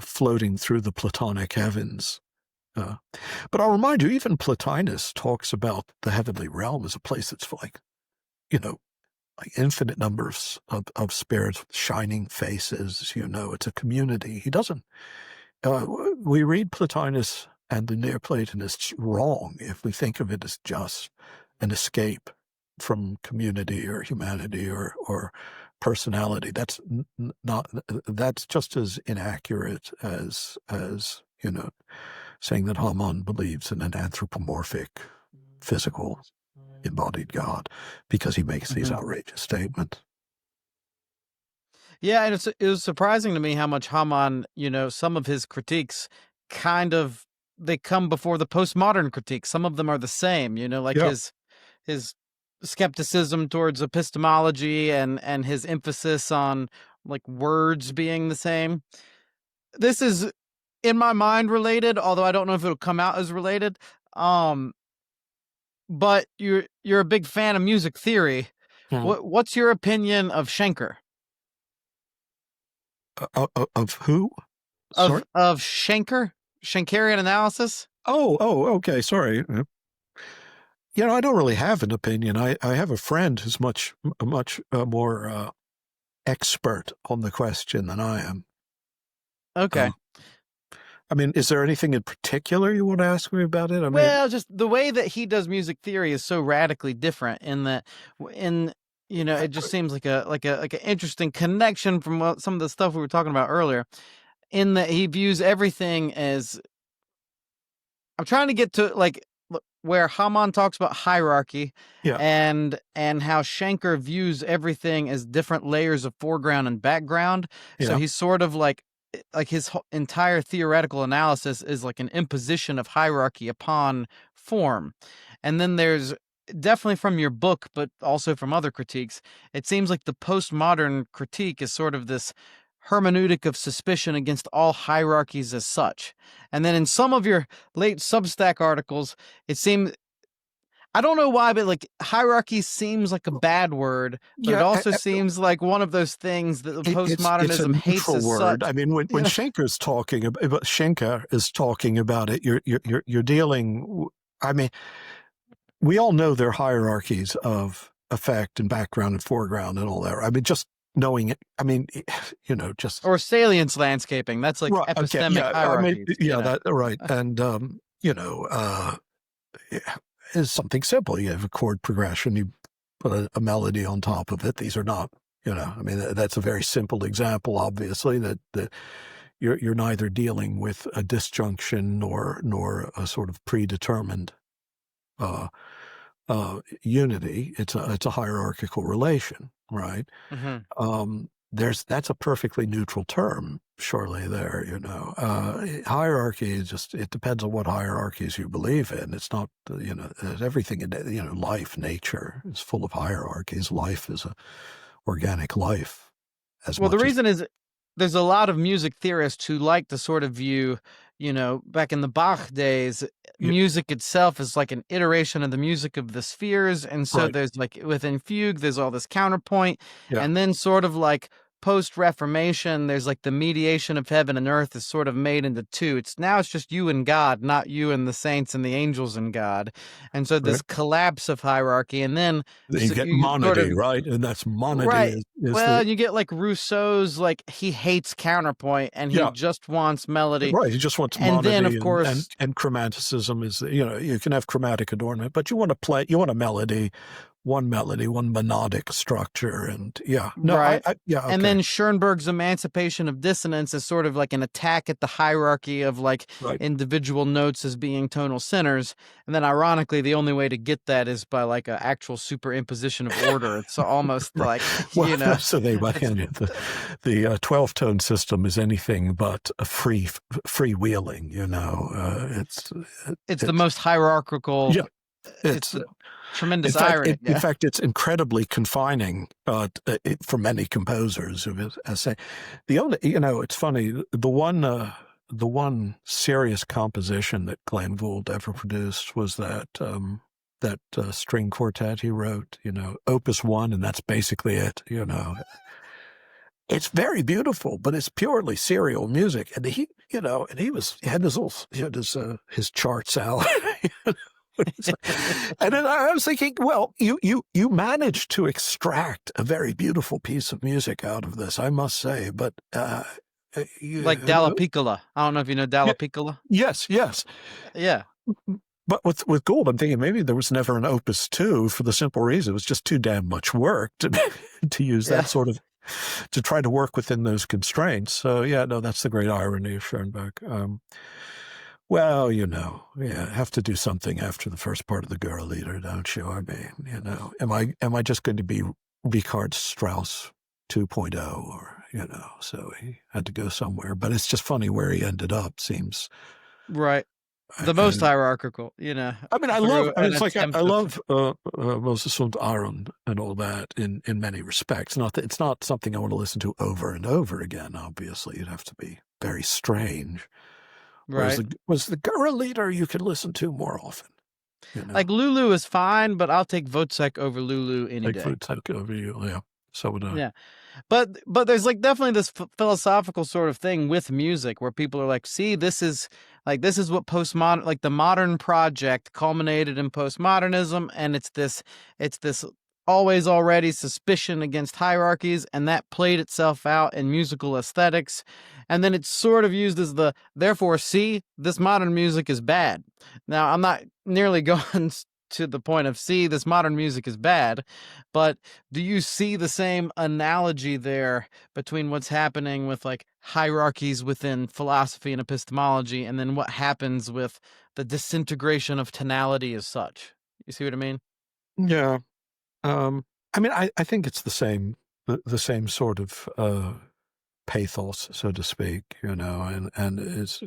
floating through the Platonic heavens. But I'll remind you, even Plotinus talks about the heavenly realm as a place that's like infinite numbers of spirits with shining faces. It's a community. He doesn't. We read Plotinus and the Neoplatonists wrong if we think of it as just an escape from community or humanity or personality. That's not. That's just as inaccurate as saying that Hamann believes in an anthropomorphic, physical, embodied God, because he makes these outrageous statements. Yeah, and it was surprising to me how much Hamann, some of his critiques they come before the postmodern critiques. Some of them are the same, his skepticism towards epistemology and his emphasis on like words being the same. This is in my mind related, although I don't know if it'll come out as related. But you're a big fan of music theory. What's your opinion of Schenker? Of who? Of Schenker? Schenkerian analysis? Oh, okay. Sorry. I don't really have an opinion. I have a friend who's much more expert on the question than I am. Okay. I mean, is there anything in particular you want to ask me about it? Well, just the way that he does music theory is so radically different in that, it just seems like an interesting connection from some of the stuff we were talking about earlier, in that he views everything as. I'm trying to get to where Hamann talks about hierarchy, and how Schenker views everything as different layers of foreground and background. So he's sort of like his entire theoretical analysis is like an imposition of hierarchy upon form. And then there's definitely from your book, but also from other critiques, it seems like the postmodern critique is sort of this hermeneutic of suspicion against all hierarchies as such. And then in some of your late Substack articles, it seemed, I don't know why, but like hierarchy seems like a bad word, but it also seems like one of those things that postmodernism hates as word. such. I mean, when Schenker is talking about it, you're dealing. I mean, we all know their hierarchies of effect and background and foreground and all that. I mean, just knowing it. I mean, just or salience landscaping. That's like epistemic hierarchy. That right. And is something simple. You have a chord progression, you put a melody on top of it. These are not, I mean, that's a very simple example, obviously, that you're neither dealing with a disjunction nor a sort of predetermined unity. It's a hierarchical relation, right? Mm-hmm. That's a perfectly neutral term, surely there, hierarchy is just, it depends on what hierarchies you believe in. It's not, everything in, life, nature is full of hierarchies. Life is a organic life. The reason is there's a lot of music theorists who like to sort of view, back in the Bach days, music itself is like an iteration of the music of the spheres. And so there's like within fugue, there's all this counterpoint. And then sort of like post-Reformation, there's like the mediation of heaven and earth is sort of made into two. It's just you and God, not you and the saints and the angels and God. And so this collapse of hierarchy, and then you get monody, right? And that's monody. Right. You get like Rousseau's, like he hates counterpoint and he just wants melody. Right. He just wants monody. And then, of course, and chromaticism is, you can have chromatic adornment, but you want a melody, one monodic structure. And And then Schoenberg's emancipation of dissonance is sort of like an attack at the hierarchy of like individual notes as being tonal centers. And then ironically, the only way to get that is by like an actual superimposition of order. It's almost like, So they the 12-tone system is anything but a freewheeling, it's the most hierarchical. Yeah. It's tremendous irony. In fact, it's incredibly confining for many composers who say the only, it's funny, the one serious composition that Glenn Gould ever produced was that string quartet he wrote, Opus 1, and that's basically it, It's very beautiful, but it's purely serial music. And he had his charts out. And then I was thinking, well, you managed to extract a very beautiful piece of music out of this, I must say. But like Dalla Piccola. I don't know if you know Dalla Piccola. Yes. Yeah. But with Gould, I'm thinking maybe there was never an Opus 2 for the simple reason it was just too damn much work to use that sort of, to try to work within those constraints. So that's the great irony of Schoenberg. Well, have to do something after the first part of the Girl Leader, don't you? I mean, am I just going to be Richard Strauss 2.0 or, so he had to go somewhere. But it's just funny where he ended up seems. Right. The most hierarchical, I mean, I love Moses und Aaron and all that in many respects. Not that it's not something I want to listen to over and over again, obviously. It'd have to be very strange. Right. Was the Girl Leader you could listen to more often? Like Lulu is fine, but I'll take Wozzeck over Lulu any day. Wozzeck over you, yeah. So would I. Yeah. But there's like definitely this philosophical sort of thing with music where people are like, see, this is what postmodern, like the modern project culminated in postmodernism. And it's this always already suspicion against hierarchies. And that played itself out in musical aesthetics. And then it's sort of used as therefore, see, this modern music is bad. Now, I'm not nearly going to the point of, see, this modern music is bad, but do you see the same analogy there between what's happening with like hierarchies within philosophy and epistemology and then what happens with the disintegration of tonality as such? You see what I mean? Yeah. I mean, I think it's the same sort of pathos, so to speak, and it's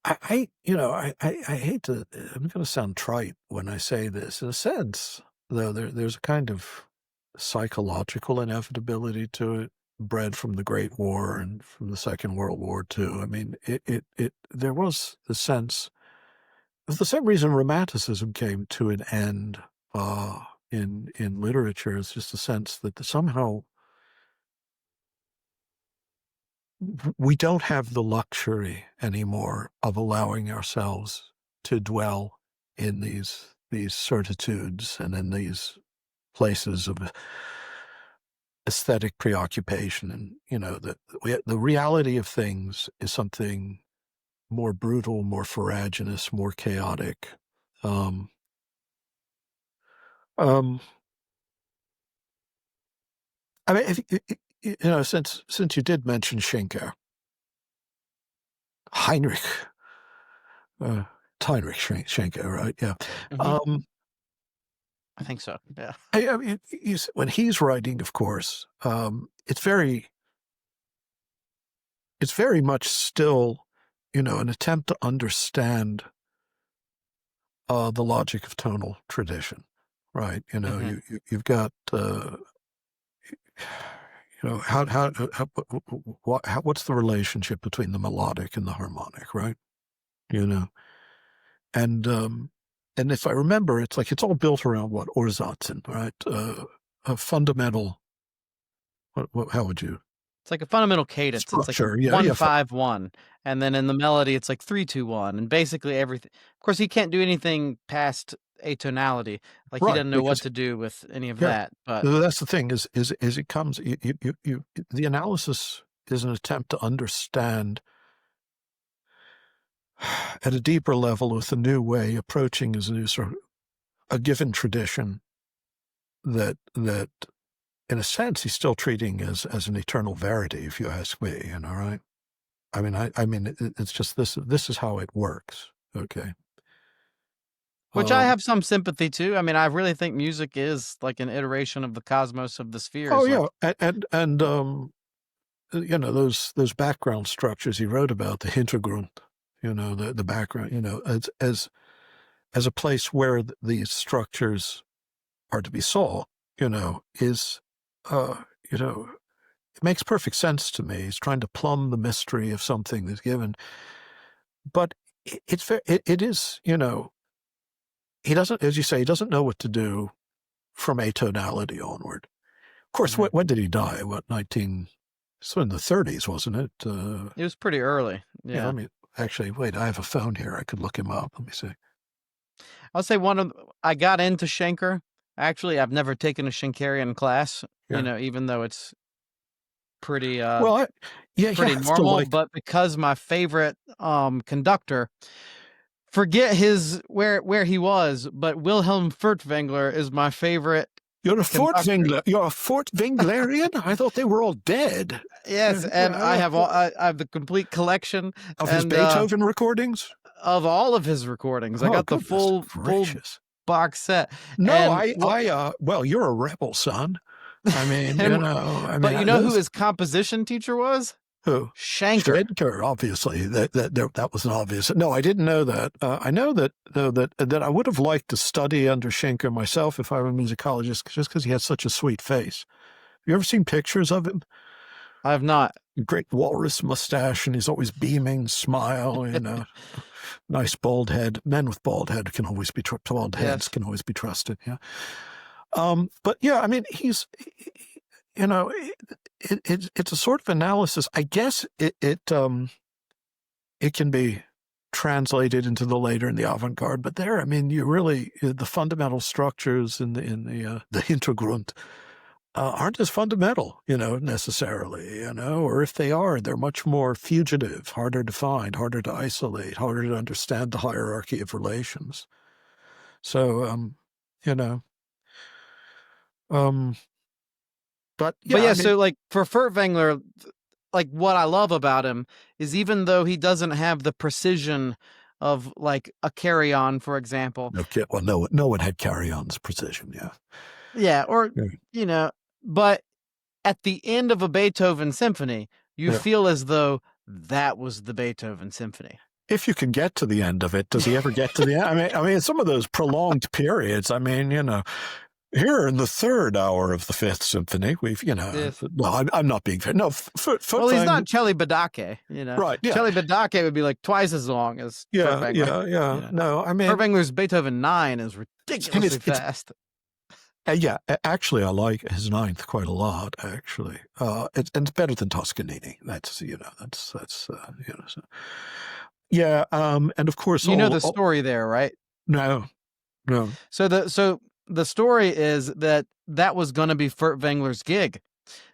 I hate to, I'm going to sound trite when I say this. In a sense, though, there's a kind of psychological inevitability to it. bred from the Great War and from the Second World War too. I mean, there was the sense. It was the same reason Romanticism came to an end in literature. It's just a sense that somehow we don't have the luxury anymore of allowing ourselves to dwell in these certitudes and in these places of aesthetic preoccupation. And, the reality of things is something more brutal, more ferruginous, more chaotic. I mean, since you did mention Schenker, Heinrich Schenker, right? Yeah. Mm-hmm. I think so. Yeah. I mean, when he's writing, of course, it's very much still, an attempt to understand the logic of tonal tradition, right? You've got, what's the relationship between the melodic and the harmonic, right? And if I remember, it's like it's all built around what Orthodoxy, right? A fundamental. How would you? It's like a fundamental cadence. Structure, it's like 1-5-1, and then in the melody it's like 3-2-1, and basically everything. Of course, he can't do anything past atonality. Like he doesn't know what to do with any of that. But that's the thing is it comes. The analysis is an attempt to understand at a deeper level with a new way, approaching as a new sort of a given tradition that in a sense he's still treating as an eternal verity, if you ask me, right? I mean, it's just this is how it works. Okay. Which I have some sympathy to. I mean, I really think music is like an iteration of the cosmos of the spheres. Oh yeah. And those background structures he wrote about, the Hintergrund, the background, as a place where these structures are to be sought, is, it makes perfect sense to me. He's trying to plumb the mystery of something that's given, but it is, he doesn't, as you say, he doesn't know what to do from atonality onward. Of course, when did he die? What, so in the 30s, wasn't it? It was pretty early. Yeah. Let me actually, wait, I have a phone here. I could look him up. Let me see. I'll say I got into Schenker. Actually, I've never taken a Schenkerian class, even though it's pretty pretty normal. But because my favorite conductor, forget where he was, but Wilhelm Furtwängler is my favorite. You're a Furtwängler. You're a Furtwänglerian? I thought they were all dead. Yes, and I have the complete collection of his Beethoven recordings. Of all of his recordings, I got the full box set. No, well, you're a rebel, son. I mean, but who his composition teacher was? Who? Schenker, obviously. That was an obvious. No, I didn't know that. I know that I would have liked to study under Schenker myself if I were a musicologist, just because he had such a sweet face. Have you ever seen pictures of him? I have not. Great walrus mustache, and he's always beaming, smile, nice bald head. Men with bald heads can always be trusted. Yeah. But yeah, I mean, he's, it's a sort of analysis. I guess it can be translated into the later in the avant-garde, but there, I mean, the fundamental structures in the Hintergrund aren't as fundamental, necessarily, or if they are, they're much more fugitive, harder to find, harder to isolate, harder to understand the hierarchy of relations. So, but yeah, so like for Furtwängler, like what I love about him is even though he doesn't have the precision of like a carry-on, for example. Okay, well, no one had carry-on's precision, yeah. Yeah, or but at the end of a Beethoven symphony, you feel as though that was the Beethoven symphony. If you can get to the end of it, does he ever get to the end? I mean, some of those prolonged periods, I mean, Here in the third hour of the Fifth Symphony, we've, Yes. well, I'm not being fair. No, Well, he's not Celi Badake, right? Yeah, Celi Badake would be like twice as long as Furtwängler. yeah. No, I mean, Furtwängler's Beethoven 9 is ridiculously fast. Actually, I like his ninth quite a lot. Actually, it's better than Toscanini. That's so. Yeah, and of course, the story there, right? No. So the story is that was going to be Furtwängler's gig.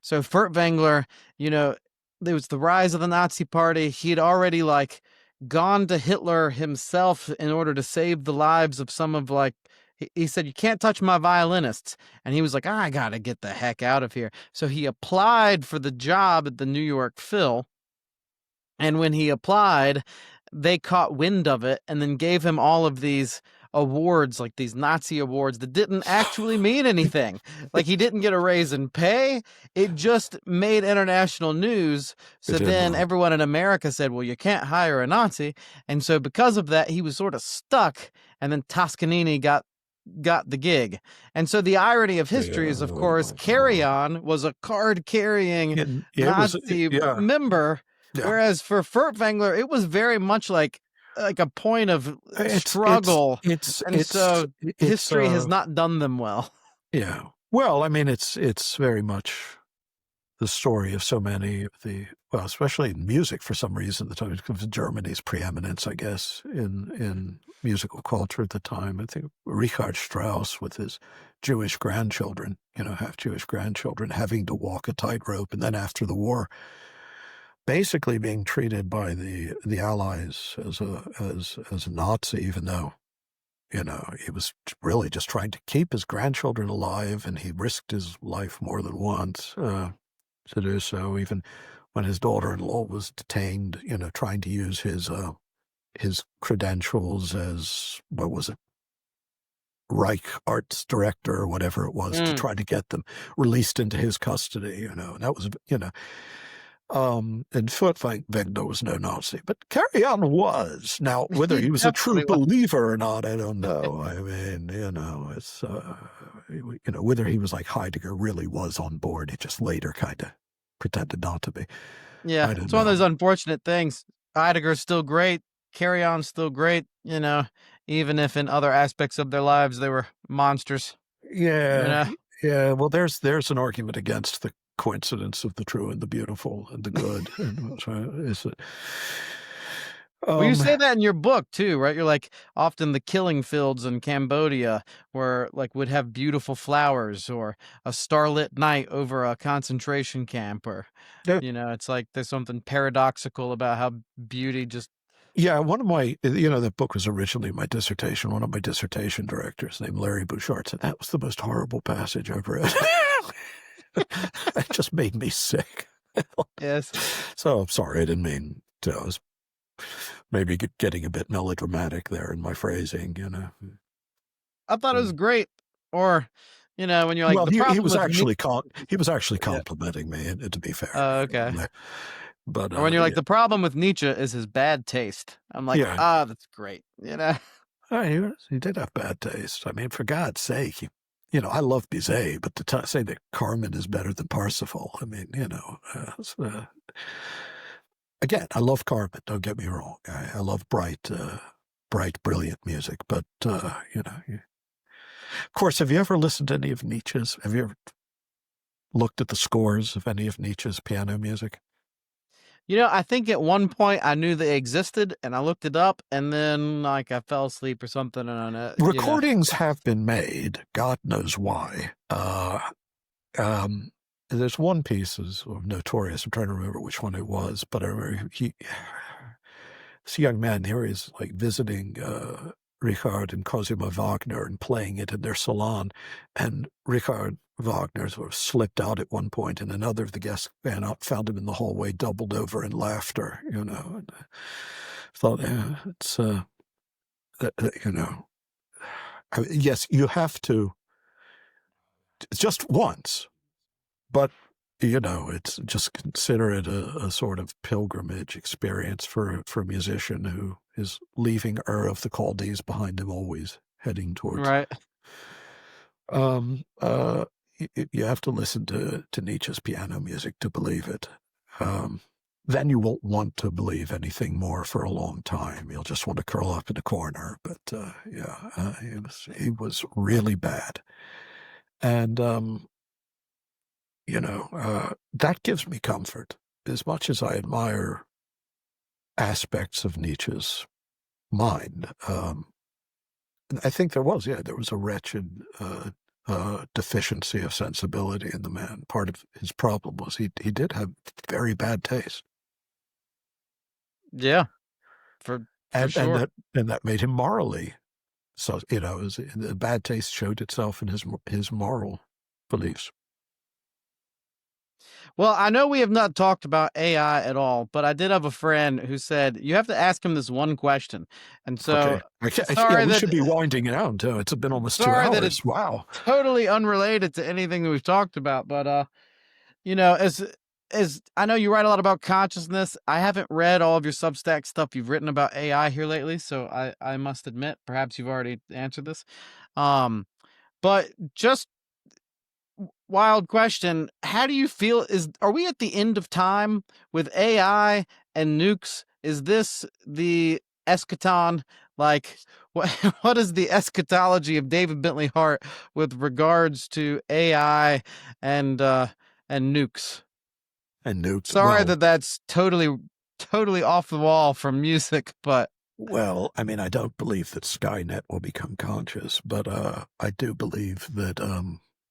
So Furtwängler, there was the rise of the Nazi Party. He'd already gone to Hitler himself in order to save the lives of some of he said, "You can't touch my violinists." And he was like, "I got to get the heck out of here." So he applied for the job at the New York Phil. And when he applied, they caught wind of it and then gave him all of these awards, like these Nazi awards that didn't actually mean anything. He didn't get a raise in pay. It just made international news. So then everyone in America said, well, you can't hire a Nazi. And so because of that, he was sort of stuck. And then Toscanini got the gig. And so the irony of history is, of course, Carry On was a card-carrying Nazi member. Yeah. Whereas for Furtwängler, it was very much like a point of struggle. So history has not done them well. Yeah. Well, I mean, it's very much the story of so many of especially in music for some reason, the time of Germany's preeminence, I guess, in musical culture at the time. I think Richard Strauss with his Jewish grandchildren, half Jewish grandchildren, having to walk a tightrope, and then after the war, basically being treated by the Allies as a Nazi, even though, he was really just trying to keep his grandchildren alive, and he risked his life more than once to do so. Even when his daughter-in-law was detained, trying to use his credentials as, what was it, Reich arts director or whatever it was, to try to get them released into his custody. And that was, and Furtwängler was no Nazi, but Carry On was. Now, whether he was a true believer or not, I don't know. I mean, it's, whether he was like Heidegger really was on board. He just later kind of pretended not to be. Yeah, it's one of those unfortunate things. Heidegger's still great. Carry On's still great, even if in other aspects of their lives they were monsters. Yeah. Yeah. Well, there's an argument against the coincidence of the true and the beautiful and the good. Well, you say that in your book too, right? You're like, often the killing fields in Cambodia were would have beautiful flowers, or a starlit night over a concentration camp, or it's like there's something paradoxical about how beauty just. Yeah, one of my, that book was originally my dissertation. One of my dissertation directors named Larry Bouchard said that was the most horrible passage I've read. It just made me sick. Yes. So I'm sorry, I didn't mean to. I was maybe getting a bit melodramatic there in my phrasing, I thought it was great. Or, when you're like, well, he was actually complimenting me, to be fair. Oh, okay. But or when you're like, the problem with Nietzsche is his bad taste. I'm like, that's great. He did have bad taste. I mean, for God's sake, I love Bizet, but to say that Carmen is better than Parsifal, I mean, again, I love Carmen, don't get me wrong. I love bright, brilliant music, but, of course, have you ever listened to any of Nietzsche's? Have you ever looked at the scores of any of Nietzsche's piano music? I think at one point I knew they existed, and I looked it up, and then I fell asleep or something. And recordings have been made. God knows why. There's one piece is notorious. I'm trying to remember which one it was, but I remember this young man here is visiting Richard and Cosima Wagner and playing it in their salon, and Richard Wagner sort of slipped out at one point, and another of the guests ran out, found him in the hallway, doubled over in laughter. And I thought, it's yes, you have to just once, but it's just consider it a sort of pilgrimage experience for a musician who is leaving Ur of the Chaldees behind him, always heading towards right. You have to listen to Nietzsche's piano music to believe it. Then you won't want to believe anything more for a long time. You'll just want to curl up in a corner. But he was really bad. And, that gives me comfort. As much as I admire aspects of Nietzsche's mind, I think there was a wretched deficiency of sensibility in the man. Part of his problem was he did have very bad taste. Yeah, for sure. And that made him morally. So, the bad taste showed itself in his moral beliefs. Well, I know we have not talked about AI at all, but I did have a friend who said you have to ask him this one question. And so, we should be winding down too. It's been almost 2 hours. That it's wow, totally unrelated to anything that we've talked about. But as I know you write a lot about consciousness, I haven't read all of your Substack stuff you've written about AI here lately, so I must admit, perhaps you've already answered this. But just wild question. How do you feel? Are we at the end of time with AI and nukes? Is this the eschaton? Like, what is the eschatology of David Bentley Hart with regards to AI and nukes? And nukes. Sorry that that's totally off the wall from music, but well, I mean, I don't believe that Skynet will become conscious, but I do believe that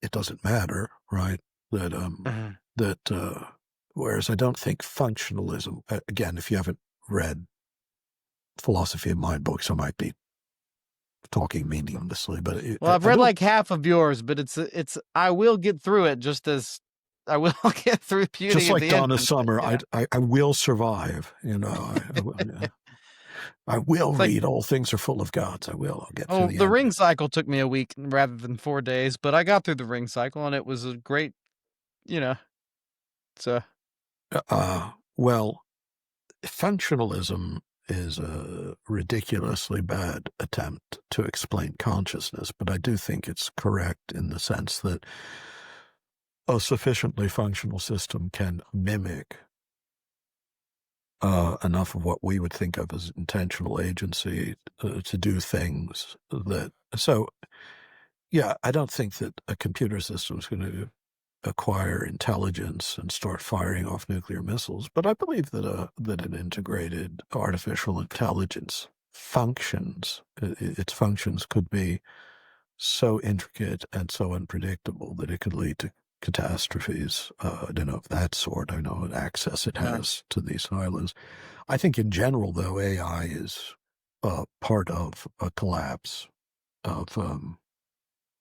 it doesn't matter, right? That whereas I don't think functionalism, again, if you haven't read philosophy of mind books, I might be talking meaninglessly, but I've read like half of yours, but it's I will get through it just as I will get through Beauty. Just like Donna Summer, yeah. I will survive. I will read All Things Are Full of Gods. I'll get through the Ring cycle took me a week rather than 4 days, but I got through the ring cycle and it was a great, so. Well, functionalism is a ridiculously bad attempt to explain consciousness, but I do think it's correct in the sense that a sufficiently functional system can mimic enough of what we would think of as intentional agency to do things that. So, yeah, I don't think that a computer system is going to acquire intelligence and start firing off nuclear missiles, but I believe that an integrated artificial intelligence functions. Its functions could be so intricate and so unpredictable that it could lead to catastrophes, of that sort. I know what access it has to these silos. I think in general, though, AI is part of a collapse of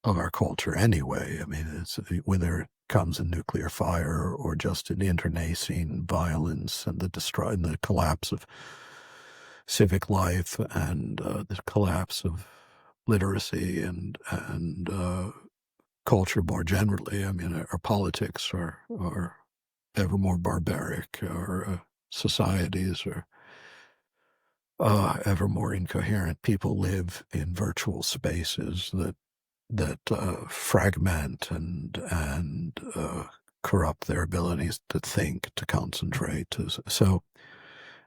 our culture anyway. I mean, it's whether it comes in nuclear fire or just in internecine violence and the collapse of civic life and the collapse of literacy and culture more generally. I mean, our politics are ever more barbaric. Our societies are ever more incoherent. People live in virtual spaces that fragment and corrupt their abilities to think, to concentrate.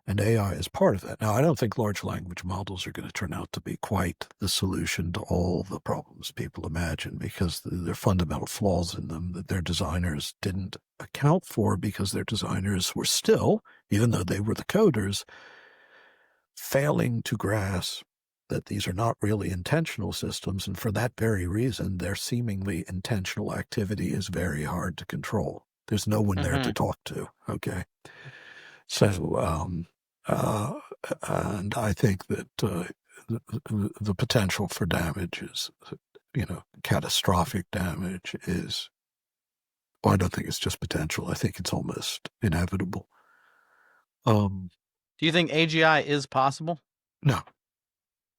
And AI is part of that. Now, I don't think large language models are going to turn out to be quite the solution to all the problems people imagine, because there are fundamental flaws in them that their designers didn't account for, because their designers were still, even though they were the coders, failing to grasp that these are not really intentional systems, and for that very reason, their seemingly intentional activity is very hard to control. There's no one there to talk to, okay? So, and I think that the potential for damage is, catastrophic damage is, well, I don't think it's just potential. I think it's almost inevitable. Do you think AGI is possible? No.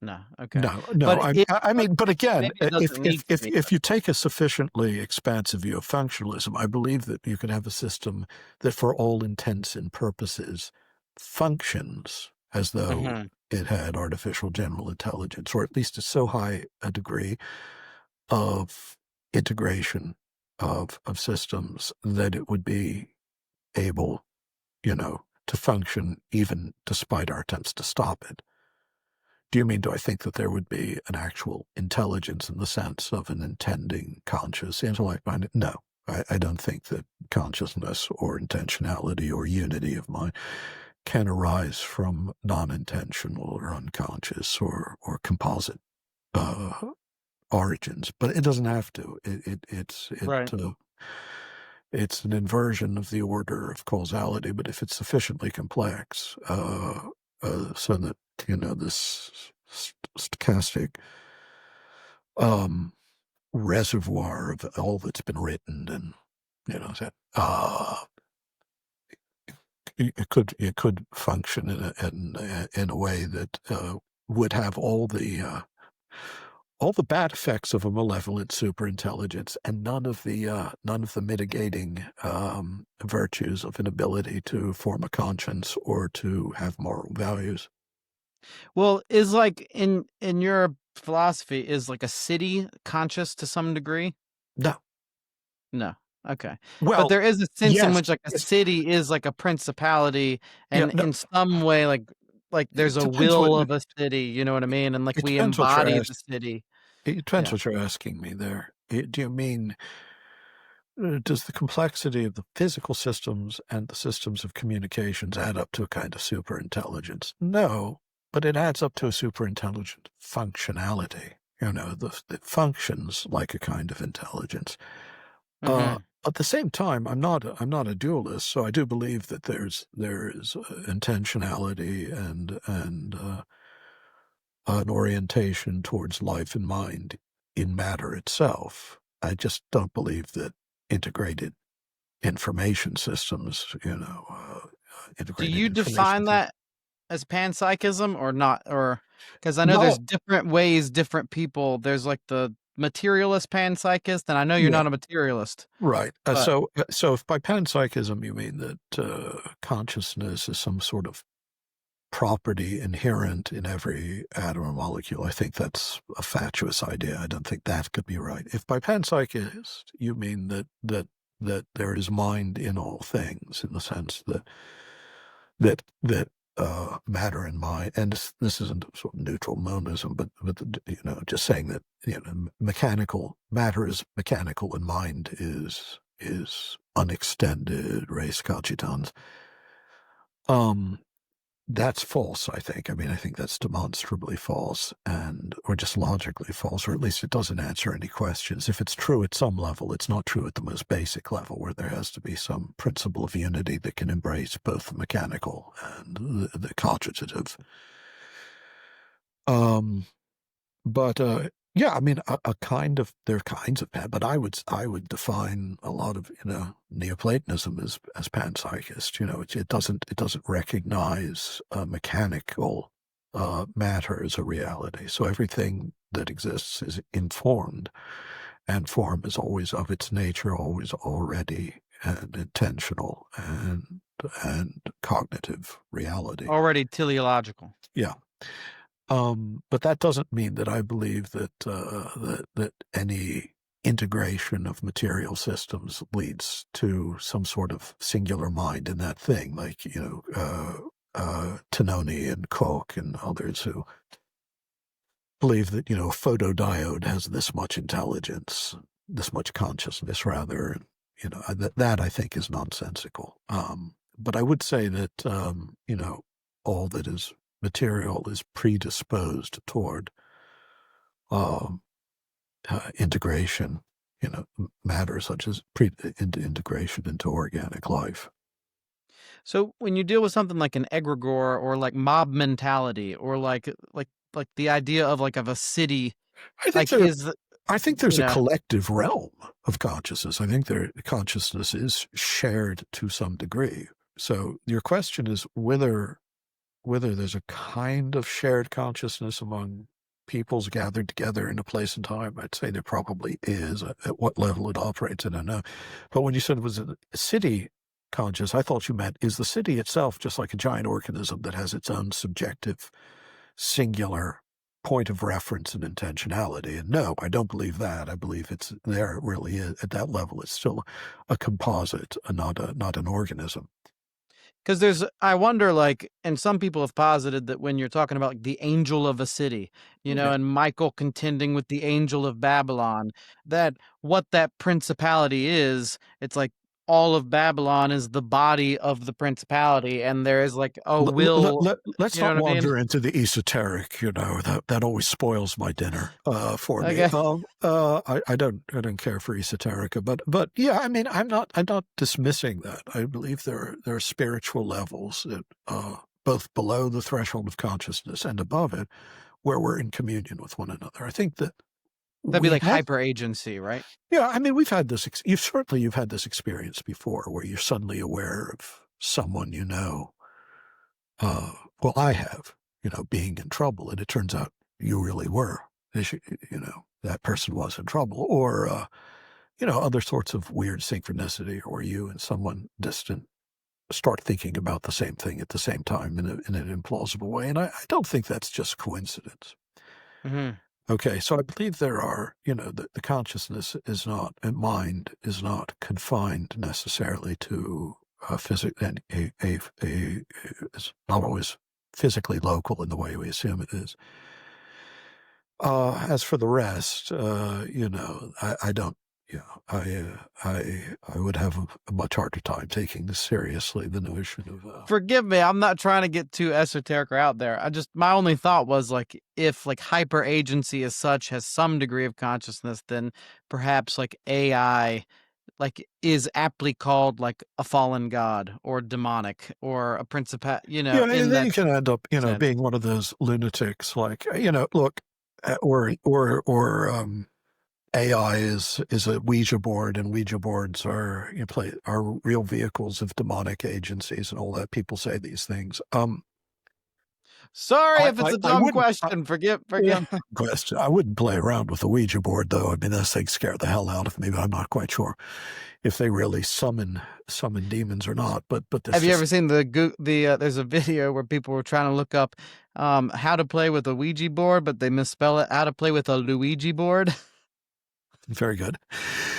No. Okay. No. But again, if you take a sufficiently expansive view of functionalism, I believe that you can have a system that, for all intents and purposes, functions as though it had artificial general intelligence, or at least to so high a degree of integration of systems, that it would be able, to function even despite our attempts to stop it. Do I think that there would be an actual intelligence in the sense of an intending, conscious intellect mind? No, I don't think that consciousness or intentionality or unity of mind can arise from non-intentional or unconscious or composite origins, but it doesn't have to. Right. It's an inversion of the order of causality, but if it's sufficiently complex, so that this stochastic reservoir of all that's been written, and that it could function in a way that would have all the bad effects of a malevolent superintelligence, and none of the mitigating virtues of an ability to form a conscience or to have moral values. Well, is like in your philosophy, is like a city conscious to some degree? No. No. Okay. But Well, there is a sense in yes, which like a yes, city is like a principality, yeah. and No, in some way like there's it a depends will of a city, you know what I mean? And like it we depends what you're embody the asking. city. It depends Yeah. what you're asking me there. Do you mean does the complexity of the physical systems and the systems of communications add up to a kind of superintelligence? No, but it adds up to a superintelligent functionality. That functions like a kind of intelligence. Mhm. At the same time, I'm not a dualist, so I do believe that there is intentionality and an orientation towards life and mind in matter itself. I just don't believe that integrated information systems, Do integrated you information define systems. that as panpsychism or not? Or because I know No, there's different ways different people, there's like the materialist panpsychist, and I know you're yeah, not a materialist, right. but So if by panpsychism you mean that consciousness is some sort of property inherent in every atom or molecule, I think that's a fatuous idea. I don't think that could be right. If by panpsychist you mean that there is mind in all things, in the sense that matter and mind, and this isn't sort of neutral monism, but just saying that mechanical matter is mechanical and mind is unextended res cogitans. Um, That's false, I think. I think that's demonstrably false, or just logically false, or at least it doesn't answer any questions. If it's true at some level, it's not true at the most basic level, where there has to be some principle of unity that can embrace both the mechanical and the cogitative. Um, but yeah, a kind of, there are kinds of pan, but I would define a lot of Neoplatonism as panpsychist. It doesn't recognize mechanical matter as a reality. So everything that exists is informed, and form is always of its nature, always already and intentional and cognitive reality. already teleological. Yeah. But that doesn't mean that I believe that any integration of material systems leads to some sort of singular mind in that thing, like Tononi and Koch and others who believe that a photodiode has this much intelligence, this much consciousness, rather. And, that I think is nonsensical. But I would say that all that is material is predisposed toward um, integration, matter such as integration into organic life. So when you deal with something like an egregore or like mob mentality or like the idea of like of a city, I think like there, is I think there's you a know, collective realm of consciousness. I think consciousness is shared to some degree. So your question is whether there's a kind of shared consciousness among peoples gathered together in a place and time. I'd say there probably is. At what level it operates, I don't know. But when you said it was a city conscious, I thought you meant, is the city itself just like a giant organism that has its own subjective, singular point of reference and intentionality. And no, I don't believe that. I believe it's there. It really is at that level. It's still a composite, not an organism. Because I wonder, like, and some people have posited that when you're talking about like, the angel of a city, Yeah. and Michael contending with the angel of Babylon, that what that principality is, it's like all of Babylon is the body of the principality, and there is like a will. Let's not wander into the esoteric. That always spoils my dinner for me. I don't care for esoterica, but yeah, I mean, I'm not dismissing that. I believe there are spiritual levels that both below the threshold of consciousness and above it, where we're in communion with one another. I think that that'd be like hyper agency, right? Yeah, I mean, we've had this. You've had this experience before, where you're suddenly aware of someone you know. Well, I have, being in trouble, and it turns out you really were. That person was in trouble, or other sorts of weird synchronicity, where you and someone distant start thinking about the same thing at the same time in an implausible way, and I don't think that's just coincidence. Mm-hmm. Okay, so I believe there are, the consciousness is not, and mind is not confined necessarily to physics, and it's not always physically local in the way we assume it is. As for the rest, I don't. I would have a much harder time taking this seriously, the notion of... Forgive me, I'm not trying to get too esoteric or out there. My only thought was, like, if, like, hyper agency as such has some degree of consciousness, then perhaps, like, AI, like, is aptly called, like, a fallen god or demonic or a principal, and then you can end up, being one of those lunatics, like, look, or AI is a Ouija board, and Ouija boards are real vehicles of demonic agencies and all that. People say these things. Sorry if it's a dumb question. Forgive. Question. I wouldn't play around with a Ouija board, though. I mean, those things scare the hell out of me. But I'm not quite sure if they really summon demons or not. But have you ever seen there's a video where people were trying to look up how to play with a Ouija board, but they misspell it. How to play with a Luigi board. Very good.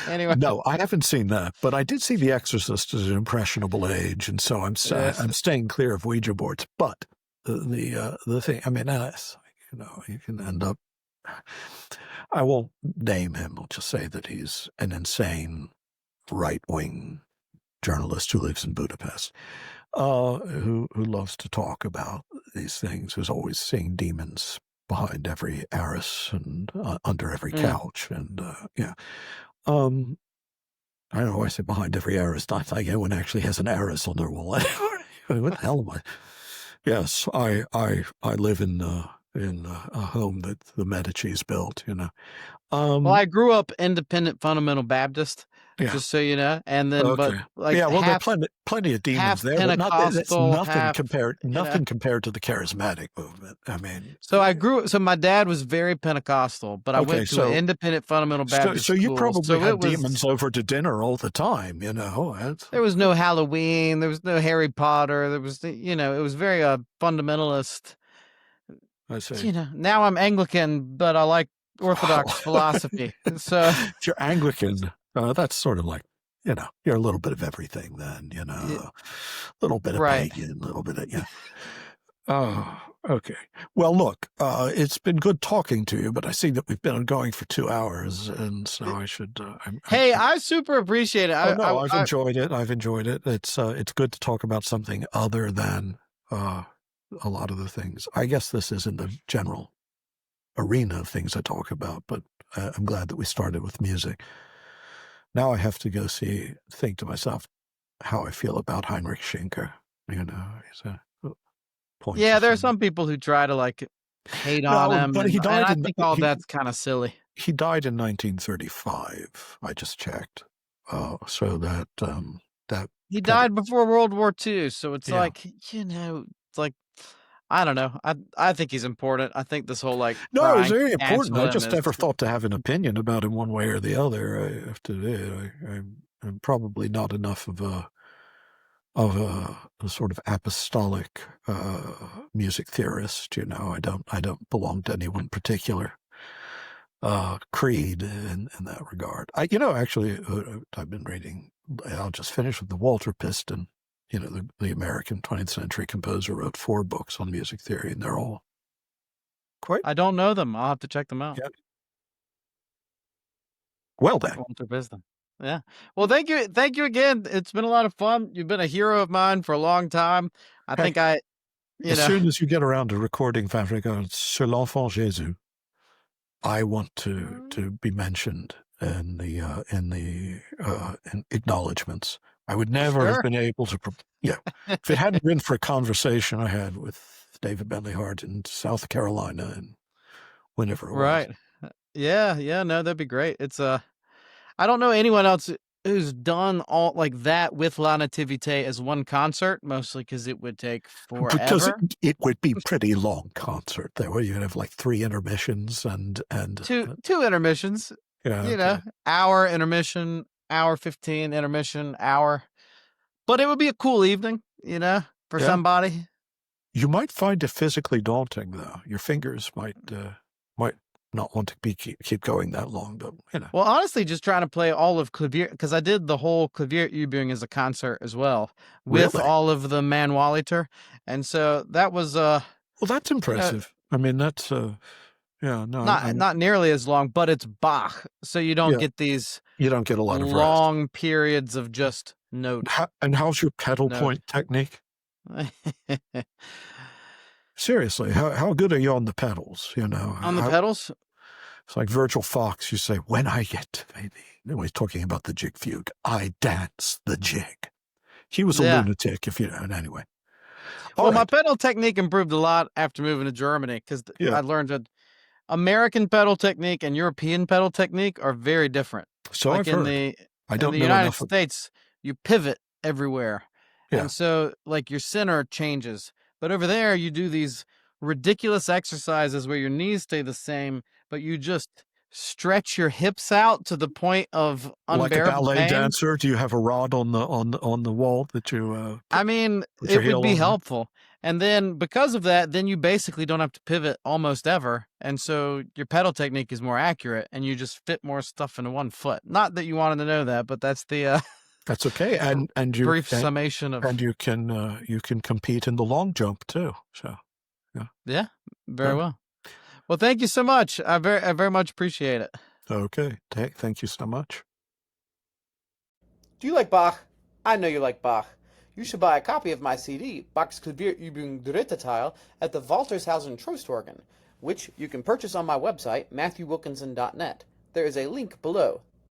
Anyway, no, I haven't seen that, but I did see The Exorcist at an impressionable age, and so I'm staying clear of Ouija boards. But the thing, I mean, you can end up. I won't name him. I'll just say that he's an insane right-wing journalist who lives in Budapest, who loves to talk about these things, who's always seeing demons behind every arras and under every couch. And I don't know why I say behind every arras. Not like anyone actually has an arras on their wall. What the hell am I? Yes, I live in a home that the Medici's built, well, I grew up independent fundamental Baptist, just so you know, and then but like there are plenty of demons there, but nothing compared to the charismatic movement. I mean, so my dad was very Pentecostal, but I went to an independent fundamental Baptist school. So you probably had was demons over to dinner all the time, There was no Halloween, there was no Harry Potter, there was it was very fundamentalist. I see. Now I'm Anglican, but I like Orthodox philosophy. So if you're Anglican, that's sort of like, you're a little bit of everything then, a little bit of pagan, a little bit of, Oh, okay. Well, look, it's been good talking to you, but I see that we've been going for 2 hours, and so I should... I super appreciate it. I've enjoyed it. I've enjoyed it. It's good to talk about something other than a lot of the things. I guess this isn't the general arena of things I talk about, but I'm glad that we started with music. Now I have to go think to myself how I feel about Heinrich Schenker. He's a point. Yeah, there are some people who try to like hate on him, but he died. I think that's kind of silly. He died in 1935. I just checked, so that he died before World War II. So it's like it's like. I don't know. I think he's important. I think this whole like no, it's very important. I just never thought to have an opinion about him one way or the other. I have to. I'm probably not enough of of a sort of apostolic music theorist. You know, I don't belong to any one particular creed in that regard. Actually, I've been reading. I'll just finish with the Walter Piston. You know, the American 20th century composer wrote 4 books on music theory, and they're all quite. I don't know them. I'll have to check them out. Yeah. Well then. Walter Piston. Yeah. Well, thank you again. It's been a lot of fun. You've been a hero of mine for a long time. I think as soon as you get around to recording Fabricant Sur l'Enfant Jésus, I want to be mentioned in the in acknowledgements. I would never have been able to. If it hadn't been for a conversation I had with David Bentley Hart in South Carolina and whenever it was. Right. Yeah. No, that'd be great. It's I don't know anyone else who's done all like that with La Nativité as one concert, mostly because it would take forever. Because it would be pretty long concert there, where you'd have like 3 intermissions and two intermissions. Yeah, hour intermission, hour 15 intermission, hour. But it would be a cool evening, for somebody. You might find it physically daunting, though. Your fingers might not want to keep going that long, but Well, honestly, just trying to play all of Clavier, because I did the whole Klavierübung as a concert as well with all of the Manualiter, and so that was well, that's impressive. I mean, that's not nearly as long, but it's Bach, so you don't get these. You don't get a lot of long rest. Periods of just notes. And how's your pedal point technique? Seriously, how good are you on the pedals? On the pedals? It's like Virgil Fox. You say, when I get, baby, he's talking about the jig fugue, I dance the jig. He was a lunatic, if you know. Anyway. My pedal technique improved a lot after moving to Germany, because I learned that American pedal technique and European pedal technique are very different. So like I've heard. In the United States, you pivot everywhere. Yeah. And so, like, your center changes. But over there, you do these ridiculous exercises where your knees stay the same, but you just stretch your hips out to the point of unbearable Like a ballet pain. dancer, do you have a rod on the wall that you? I mean, it would be helpful. And then because of that, then you basically don't have to pivot almost ever. And so your pedal technique is more accurate, and you just fit more stuff into one foot. Not that you wanted to know that, but that's the that's okay. And you brief summation of. And you can compete in the long jump too. So very well. Well, thank you so much. I very much appreciate it. Okay, thank you so much. Do you like Bach? I know you like Bach. You should buy a copy of my CD, Bach's Klavierübung Dritte Teil, at the Waltershausen Trostorgan, which you can purchase on my website, MatthewWilkinson.net. There is a link below.